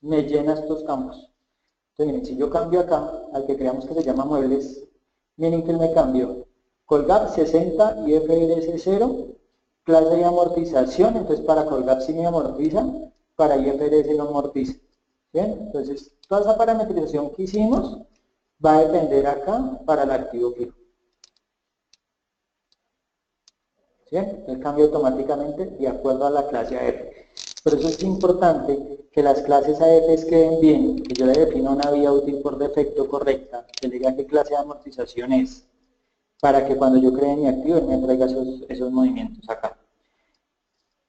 me llena estos campos. Entonces, miren, si yo cambio acá, al que creamos que se llama muebles, miren que él me cambió. Colgap 60, IFRS 0, clase de amortización, entonces para Colgap sí me amortiza, para IFRS no amortiza. ¿Bien? Entonces, toda esa parametrización que hicimos va a depender acá para el activo fijo. ¿Bien? Él cambia automáticamente de acuerdo a la clase AF. Por eso es importante que las clases AF queden bien, que yo le defina una vía útil por defecto correcta, que le diga qué clase de amortización es, para que cuando yo cree mi activo me traiga esos movimientos acá.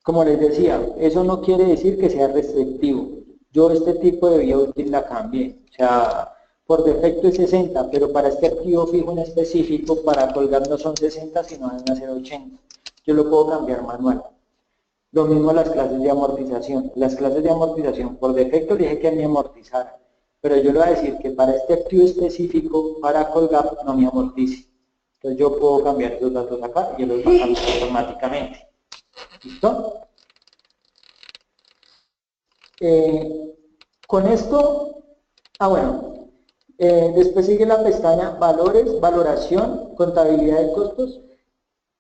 Como les decía, eso no quiere decir que sea restrictivo. Yo este tipo de vía útil la cambié. O sea, por defecto es 60, pero para este activo fijo en específico, para colgar no son 60, sino van a ser 80. Yo lo puedo cambiar manual. Lo mismo las clases de amortización. Las clases de amortización, por defecto le dije que me amortizara, pero yo le voy a decir que para este activo específico, para colgar, no me amortice. Entonces yo puedo cambiar esos datos acá y los va a cambiar automáticamente. ¿Listo? Con esto, bueno, después sigue la pestaña Valores, Valoración, Contabilidad de Costos.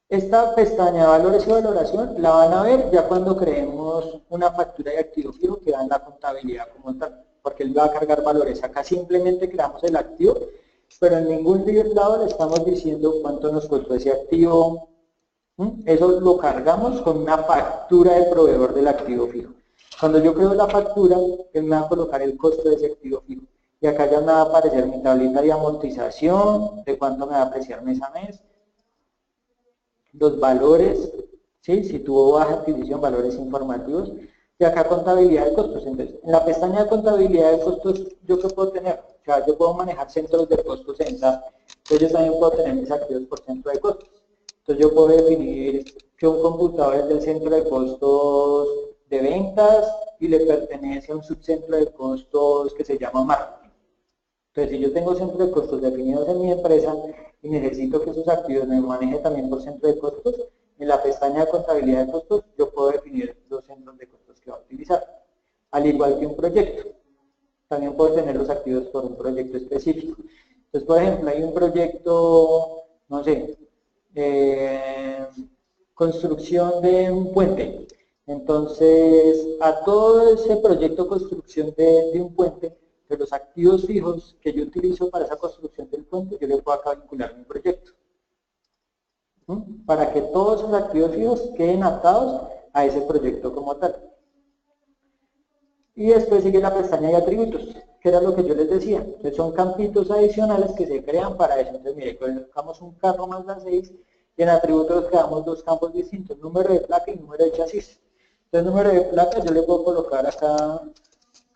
Esta pestaña Valores y Valoración la van a ver ya cuando creemos una factura de activo fijo que da en la contabilidad como tal, porque él va a cargar valores. Acá simplemente creamos el activo, pero en ningún lado le estamos diciendo cuánto nos costó ese activo. Eso lo cargamos con una factura del proveedor del activo fijo. Cuando yo creo la factura, él me va a colocar el costo de ese activo fijo. Y acá ya me va a aparecer mi tablita de amortización, de cuánto me va a apreciar mes a mes, los valores, ¿sí? Si tuvo baja adquisición, valores informativos, y acá contabilidad de costos. Entonces, en la pestaña de contabilidad de costos, ¿yo qué puedo tener? O sea, yo puedo manejar centros de costos en SAP, entonces yo también puedo tener mis activos por centro de costos. Entonces yo puedo definir que un computador es del centro de costos de ventas y le pertenece a un subcentro de costos que se llama marketing. Entonces si yo tengo centros de costos definidos en mi empresa y necesito que esos activos me manejen también por centro de costos, en la pestaña de contabilidad de costos yo puedo definir los centros de costos que va a utilizar. Al igual que un proyecto, también puedo tener los activos por un proyecto específico. Entonces, por ejemplo, hay un proyecto, no sé, construcción de un puente. Entonces, a todo ese proyecto de construcción de un puente, de los activos fijos que yo utilizo para esa construcción del puente, yo le puedo acá vincular mi proyecto. Para que todos esos activos fijos queden atados a ese proyecto como tal. Y después sigue la pestaña de atributos, que era lo que yo les decía. Entonces son campitos adicionales que se crean para eso. Entonces, mire, colocamos un carro más la 6 y en atributos creamos dos campos distintos, número de placa y número de chasis. Entonces, número de placa yo le puedo colocar acá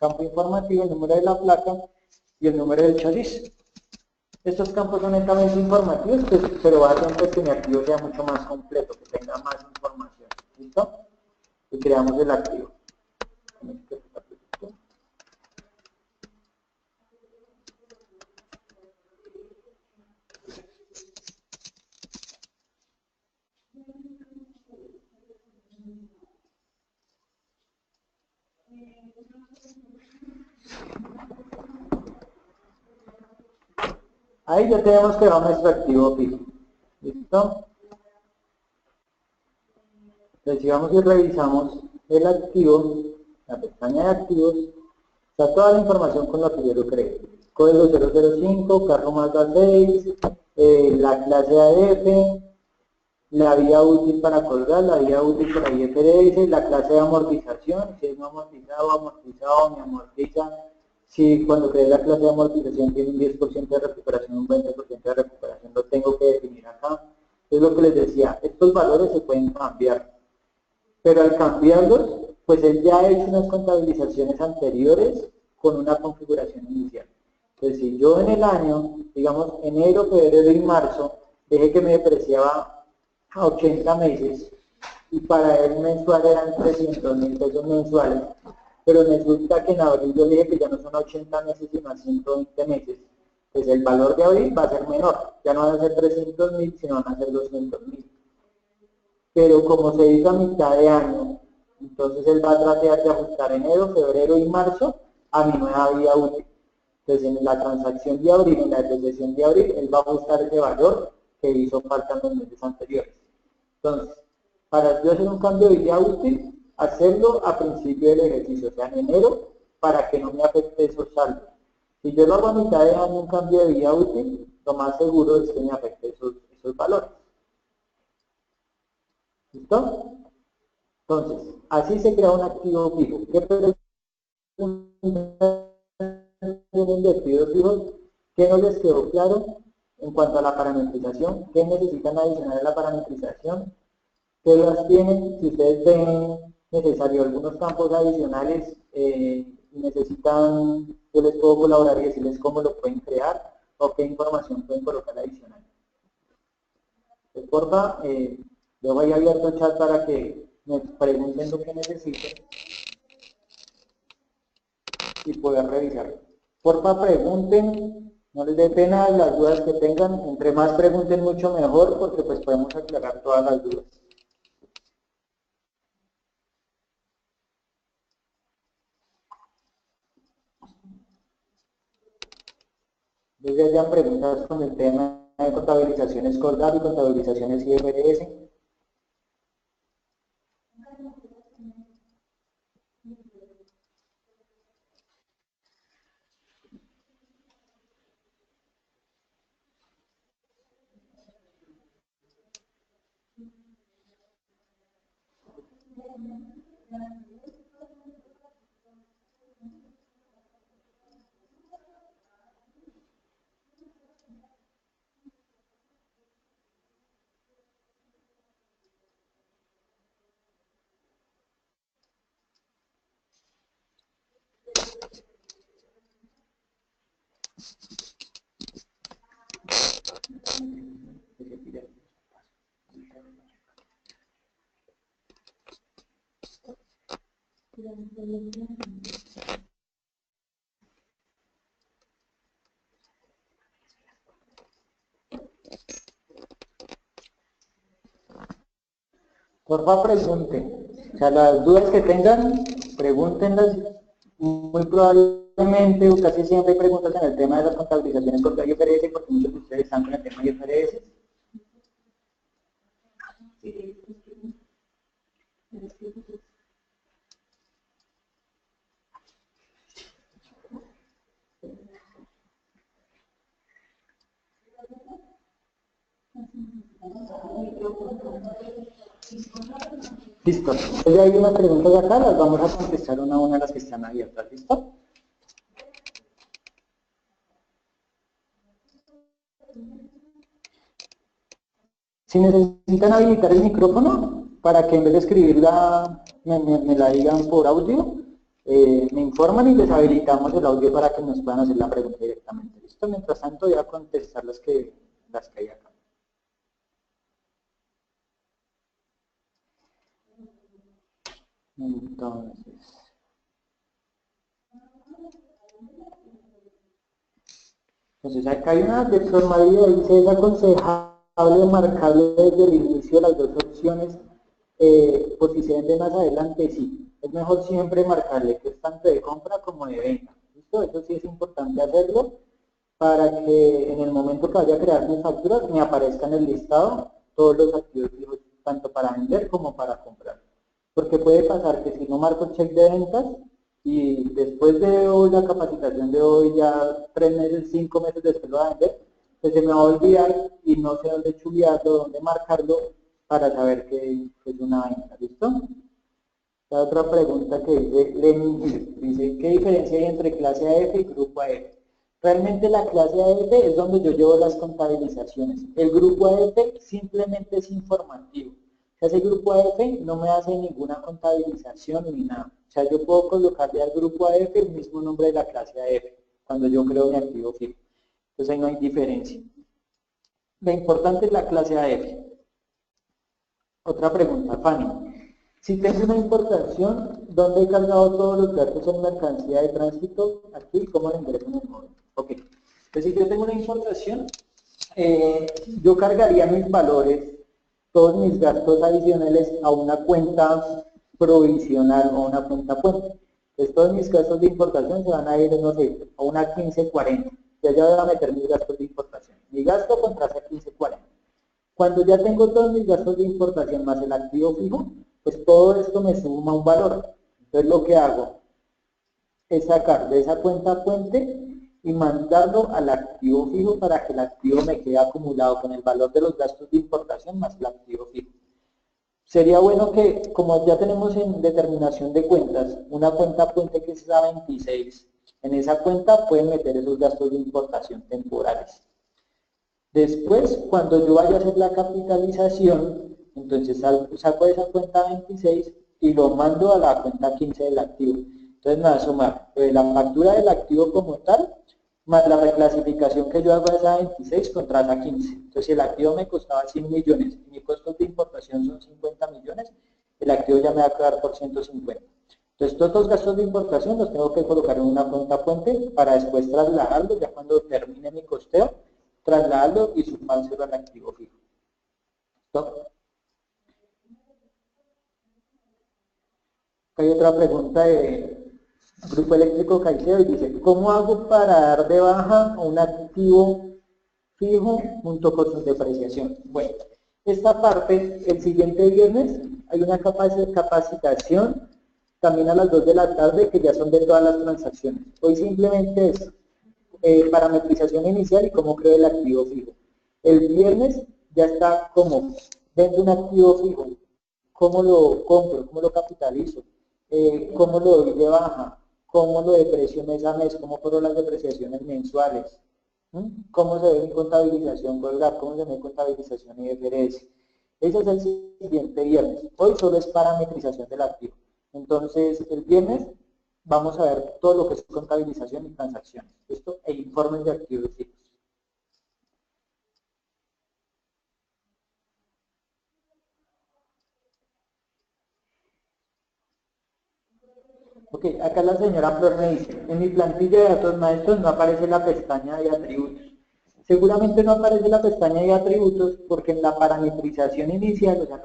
campo informativo, el número de la placa, y el número del chasis. Estos campos son netamente informativos, pues, pero hacen pues, que mi activo sea mucho más completo, que tenga más información. ¿Listo? Y creamos el activo. Ahí ya tenemos creado nuestro activo fijo. ¿Listo? Entonces, si vamos y revisamos el activo, la pestaña de activos, está toda la información con la que yo lo creé. Código 005, carro Mazda 6, la clase AF, la vía útil para colgar, la vía útil para IFRS, la clase de amortización, si es no amortizado, me amortiza. Si cuando creé la clase de amortización tiene un 10% de recuperación, un 20% de recuperación, lo tengo que definir acá. Es lo que les decía, estos valores se pueden cambiar, pero al cambiarlos, pues él ya ha hecho unas contabilizaciones anteriores con una configuración inicial. Entonces, si yo en el año, digamos, enero, febrero y marzo, dejé que me depreciaba a 80 meses, y para él mensual eran 300.000 pesos mensuales, pero resulta que en abril yo dije que ya no son 80 meses, sino a 120 meses, pues el valor de abril va a ser menor, ya no van a ser 300.000, sino van a ser 200.000. Pero como se hizo a mitad de año, entonces él va a tratar de ajustar enero, febrero y marzo a mi nueva vía útil. Entonces en la transacción de abril, en la depreciación de abril, él va a ajustar ese valor que hizo falta en los meses anteriores. Entonces, para yo hacer un cambio de vía útil, hacerlo a principio del ejercicio, o sea, en enero, para que no me afecte esos saldos. Si yo lo hago a mitad de año un cambio de vía útil, lo más seguro es que me afecte esos valores. ¿Listo? Entonces, así se crea un activo fijo. ¿Qué preguntas tienen de activos fijos? ¿Qué no les quedó claro en cuanto a la parametrización? ¿Qué necesitan adicionar a la parametrización? ¿Qué las tienen? Si ustedes ven necesario algunos campos adicionales y necesitan, yo les puedo colaborar y decirles cómo lo pueden crear o qué información pueden colocar adicional. Pues, porfa, yo voy abierto el chat para que me pregunten lo que necesiten y poder revisarlo. Porfa, pregunten, no les dé pena las dudas que tengan, entre más pregunten mucho mejor porque pues podemos aclarar todas las dudas. Desde hayan preguntas con el tema de contabilizaciones Colgate y contabilizaciones IFRS. Porfa, pregunten. O sea, las dudas que tengan, pregúntenlas. Muy probablemente, o casi siempre hay preguntas en el tema de las contabilizaciones contra IFRS, porque muchos de ustedes están con el tema de IFRS. Listo. Entonces hay unas preguntas acá, las vamos a contestar una a una las que están abiertas. ¿Listo? Si necesitan habilitar el micrófono, para que en vez de escribirla, me la digan por audio, me informan y les habilitamos el audio para que nos puedan hacer la pregunta directamente. ¿Listo? Mientras tanto, voy a contestar las que hay acá. Entonces acá hay una de formalidad, dice, es aconsejable marcarle desde el inicio las dos opciones, por si se vende más adelante, sí. Es mejor siempre marcarle que es tanto de compra como de venta. ¿Listo? Eso sí es importante hacerlo para que en el momento que vaya a crear mis facturas me aparezca en el listado todos los activos fijos, tanto para vender como para comprar. Porque puede pasar que si no marco el check de ventas y después de hoy la capacitación de hoy, ya 3 meses, 5 meses después lo va a vender, pues se me va a olvidar y no sé dónde chulearlo, dónde marcarlo para saber que es una venta. ¿Listo? La otra pregunta que dice Lenin dice, ¿qué diferencia hay entre clase AF y grupo AF? Realmente la clase AF es donde yo llevo las contabilizaciones. El grupo AF simplemente es informativo. O sea, ese grupo AF no me hace ninguna contabilización ni nada. O sea, yo puedo colocarle al grupo AF el mismo nombre de la clase AF cuando yo creo mi activo fijo. Entonces ahí no hay diferencia. Lo importante es la clase AF. Otra pregunta, Fanny. Si tengo una importación, ¿dónde he cargado todos los gastos en mercancía de tránsito? Aquí, ¿cómo lo ingreso en el módulo? Ok. Entonces, si yo tengo una importación, yo cargaría mis valores, todos mis gastos adicionales a una cuenta provisional o una cuenta puente. Entonces, todos mis gastos de importación se van a ir, no sé, a una 1540. Ya voy a meter mis gastos de importación. Mi gasto contra esa 1540. Cuando ya tengo todos mis gastos de importación más el activo fijo, pues todo esto me suma un valor. Entonces lo que hago es sacar de esa cuenta puente y mandarlo al activo fijo para que el activo me quede acumulado con el valor de los gastos de importación más el activo fijo. Sería bueno que, como ya tenemos en determinación de cuentas, una cuenta puente que es a 26, en esa cuenta pueden meter esos gastos de importación temporales. Después, cuando yo vaya a hacer la capitalización, entonces saco esa cuenta 26 y lo mando a la cuenta 15 del activo. Entonces me va a sumar la factura del activo como tal, más la reclasificación que yo hago a esa 26 contra esa 15. Entonces, si el activo me costaba 100 millones y mi costo de importación son 50 millones, el activo ya me va a quedar por 150. Entonces, todos los gastos de importación los tengo que colocar en una cuenta puente para después trasladarlos ya cuando termine mi costeo, trasladarlo y sumárselo al activo fijo. ¿Listo? Hay otra pregunta de Grupo Eléctrico Caicedo y dice, ¿cómo hago para dar de baja a un activo fijo junto con su depreciación? Bueno, esta parte, el siguiente viernes, hay una capacitación también a las 2 de la tarde que ya son de todas las transacciones. Hoy simplemente es parametrización inicial y cómo creo el activo fijo. El viernes ya está como vendo un activo fijo, cómo lo compro, cómo lo capitalizo, cómo lo doy de baja, cómo lo deprecio mes a mes, cómo fueron las depreciaciones mensuales, cómo se ve mi contabilización por GAP, cómo se ve mi contabilización IFRS. Ese es el siguiente viernes. Hoy solo es parametrización del activo. Entonces, el viernes vamos a ver todo lo que es contabilización y transacciones. Esto e informes de activos fijos. Ok, acá la señora Flor me dice, en mi plantilla de datos maestros no aparece la pestaña de atributos. Seguramente no aparece la pestaña de atributos porque en la parametrización inicial, o sea,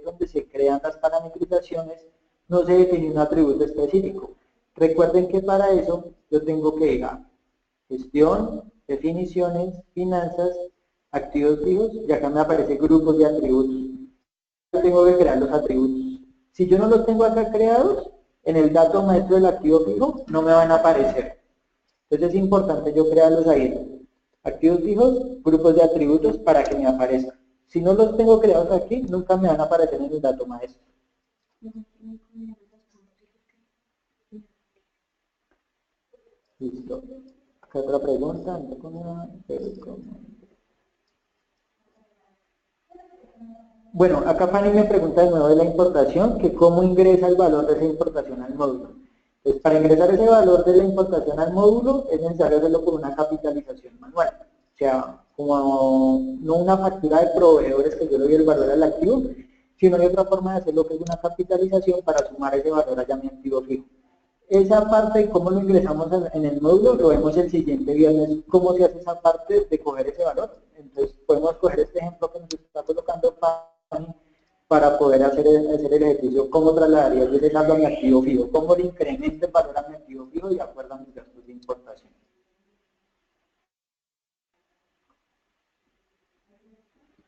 donde se crean las parametrizaciones, no se define un atributo específico. Recuerden que para eso yo tengo que ir a gestión, definiciones, finanzas, activos fijos, y acá me aparece grupos de atributos. Yo tengo que crear los atributos. Si yo no los tengo acá creados, en el dato maestro del activo fijo no me van a aparecer. Entonces es importante yo crearlos ahí. Activos fijos, grupos de atributos para que me aparezcan. Si no los tengo creados aquí, nunca me van a aparecer en el dato maestro. Listo. Acá otra pregunta. Bueno, acá Fanny me pregunta de nuevo de la importación, que cómo ingresa el valor de esa importación al módulo. Entonces, para ingresar ese valor de la importación al módulo es necesario hacerlo por una capitalización manual. O sea, como no una factura de proveedores que yo le doy el valor al activo, sino hay otra forma de hacerlo que es una capitalización para sumar ese valor allá a mi activo fijo. Esa parte de cómo lo ingresamos en el módulo lo vemos el siguiente viernes, cómo se hace esa parte de coger ese valor. Entonces podemos coger este ejemplo que nos está colocando para poder hacer el ejercicio, cómo trasladaría yo ese saldo a mi activo fijo, cómo le incremento el valor a mi activo fijo y de acuerdo a mis gastos de importación.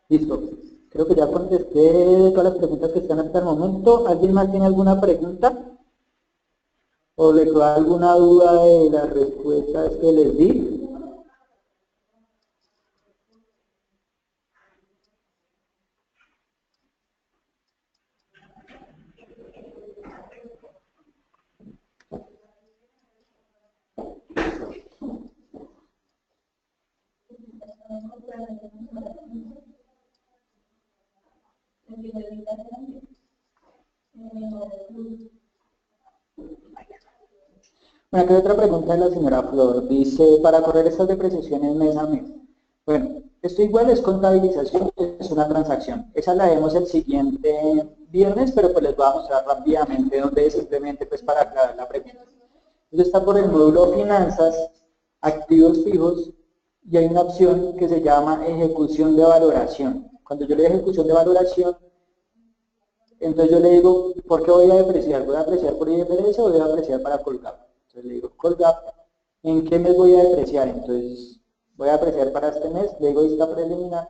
Listo. Creo que ya contesté todas las preguntas que están hasta el momento. ¿Alguien más tiene alguna pregunta? ¿O le queda alguna duda de las respuestas que les di? Bueno, aquí hay otra pregunta de la señora Flor. Dice, para correr estas depreciaciones mes a mes. Bueno, esto igual es contabilización, es una transacción. Esa la vemos el siguiente viernes, pero pues les voy a mostrar rápidamente dónde es, simplemente pues para aclarar la pregunta. Entonces está por el módulo finanzas, activos fijos, y hay una opción que se llama ejecución de valoración. Cuando yo le doy ejecución de valoración, entonces yo le digo, ¿por qué voy a depreciar? ¿Voy a depreciar por IFRS o voy a depreciar para Colgap? Entonces le digo, Colgap, ¿en qué mes voy a depreciar? Entonces voy a depreciar para este mes, le digo vista preliminar.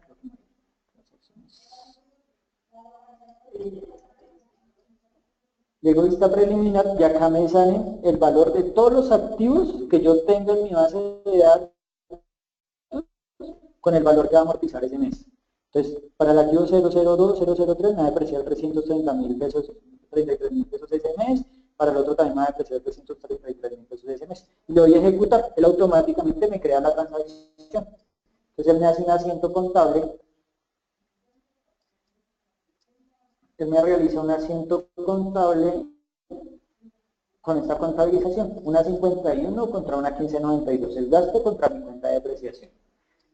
Le digo vista preliminar y acá me sale el valor de todos los activos que yo tengo en mi base de datos con el valor que va a amortizar ese mes. Entonces, para el activo 002, 003 me va a depreciar 330.000 pesos, 33.000 pesos ese mes, para el otro también me va a depreciar 333.000 pesos ese mes. Y le doy a ejecutar, él automáticamente me crea la transacción. Entonces él me hace un asiento contable, él me realiza un asiento contable con esta contabilización, una 51 contra una 1592, el gasto contra mi cuenta de depreciación.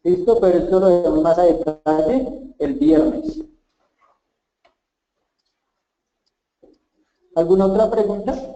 Listo, pero esto lo vemos más a detalle el viernes. ¿Alguna otra pregunta?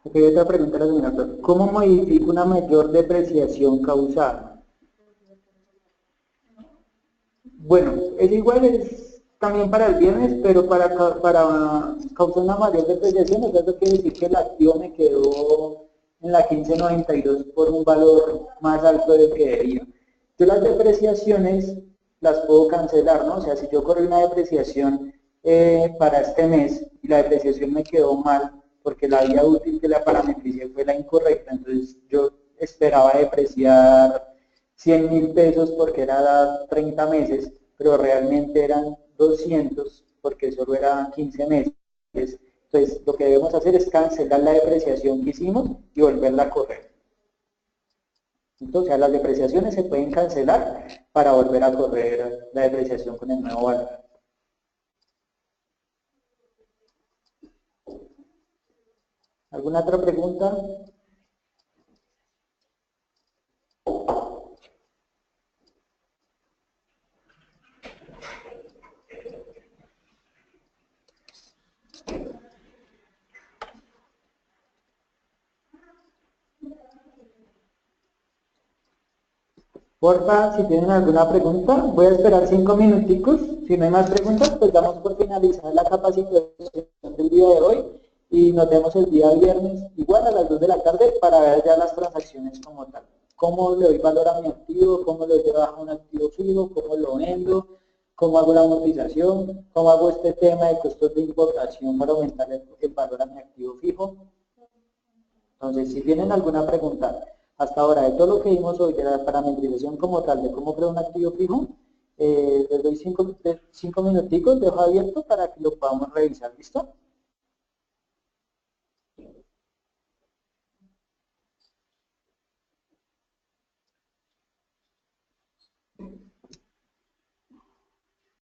Ok, otra pregunta a la señora Flor. ¿Cómo modifico una mayor depreciación causada? Bueno, es igual, es también para el viernes, pero para causar una mayor depreciación, eso quiere decir que el activo me quedó en la 1592 por un valor más alto del que debía. Yo las depreciaciones las puedo cancelar, ¿no? O sea, si yo corrí una depreciación para este mes y la depreciación me quedó mal, porque la vía útil que la parametricé fue la incorrecta, entonces yo esperaba depreciar 100.000 pesos porque era 30 meses, pero realmente eran 200 porque solo eran 15 meses. Entonces, lo que debemos hacer es cancelar la depreciación que hicimos y volverla a correr. Entonces, las depreciaciones se pueden cancelar para volver a correr la depreciación con el nuevo valor. ¿Alguna otra pregunta? Porfa, si tienen alguna pregunta, voy a esperar 5 minuticos. Si no hay más preguntas, pues damos por finalizar la capacitación del día de hoy y nos vemos el día viernes, igual a las 2 de la tarde, para ver ya las transacciones como tal. Cómo le doy valor a mi activo, cómo le doy de baja un activo fijo, cómo lo vendo, cómo hago la amortización, cómo hago este tema de costos de importación para aumentar el valor a mi activo fijo. Entonces, si tienen alguna pregunta hasta ahora de todo lo que vimos hoy, de la parametrización como tal, de cómo crear un activo fijo, Les doy cinco minuticos, dejo abierto para que lo podamos revisar, ¿listo?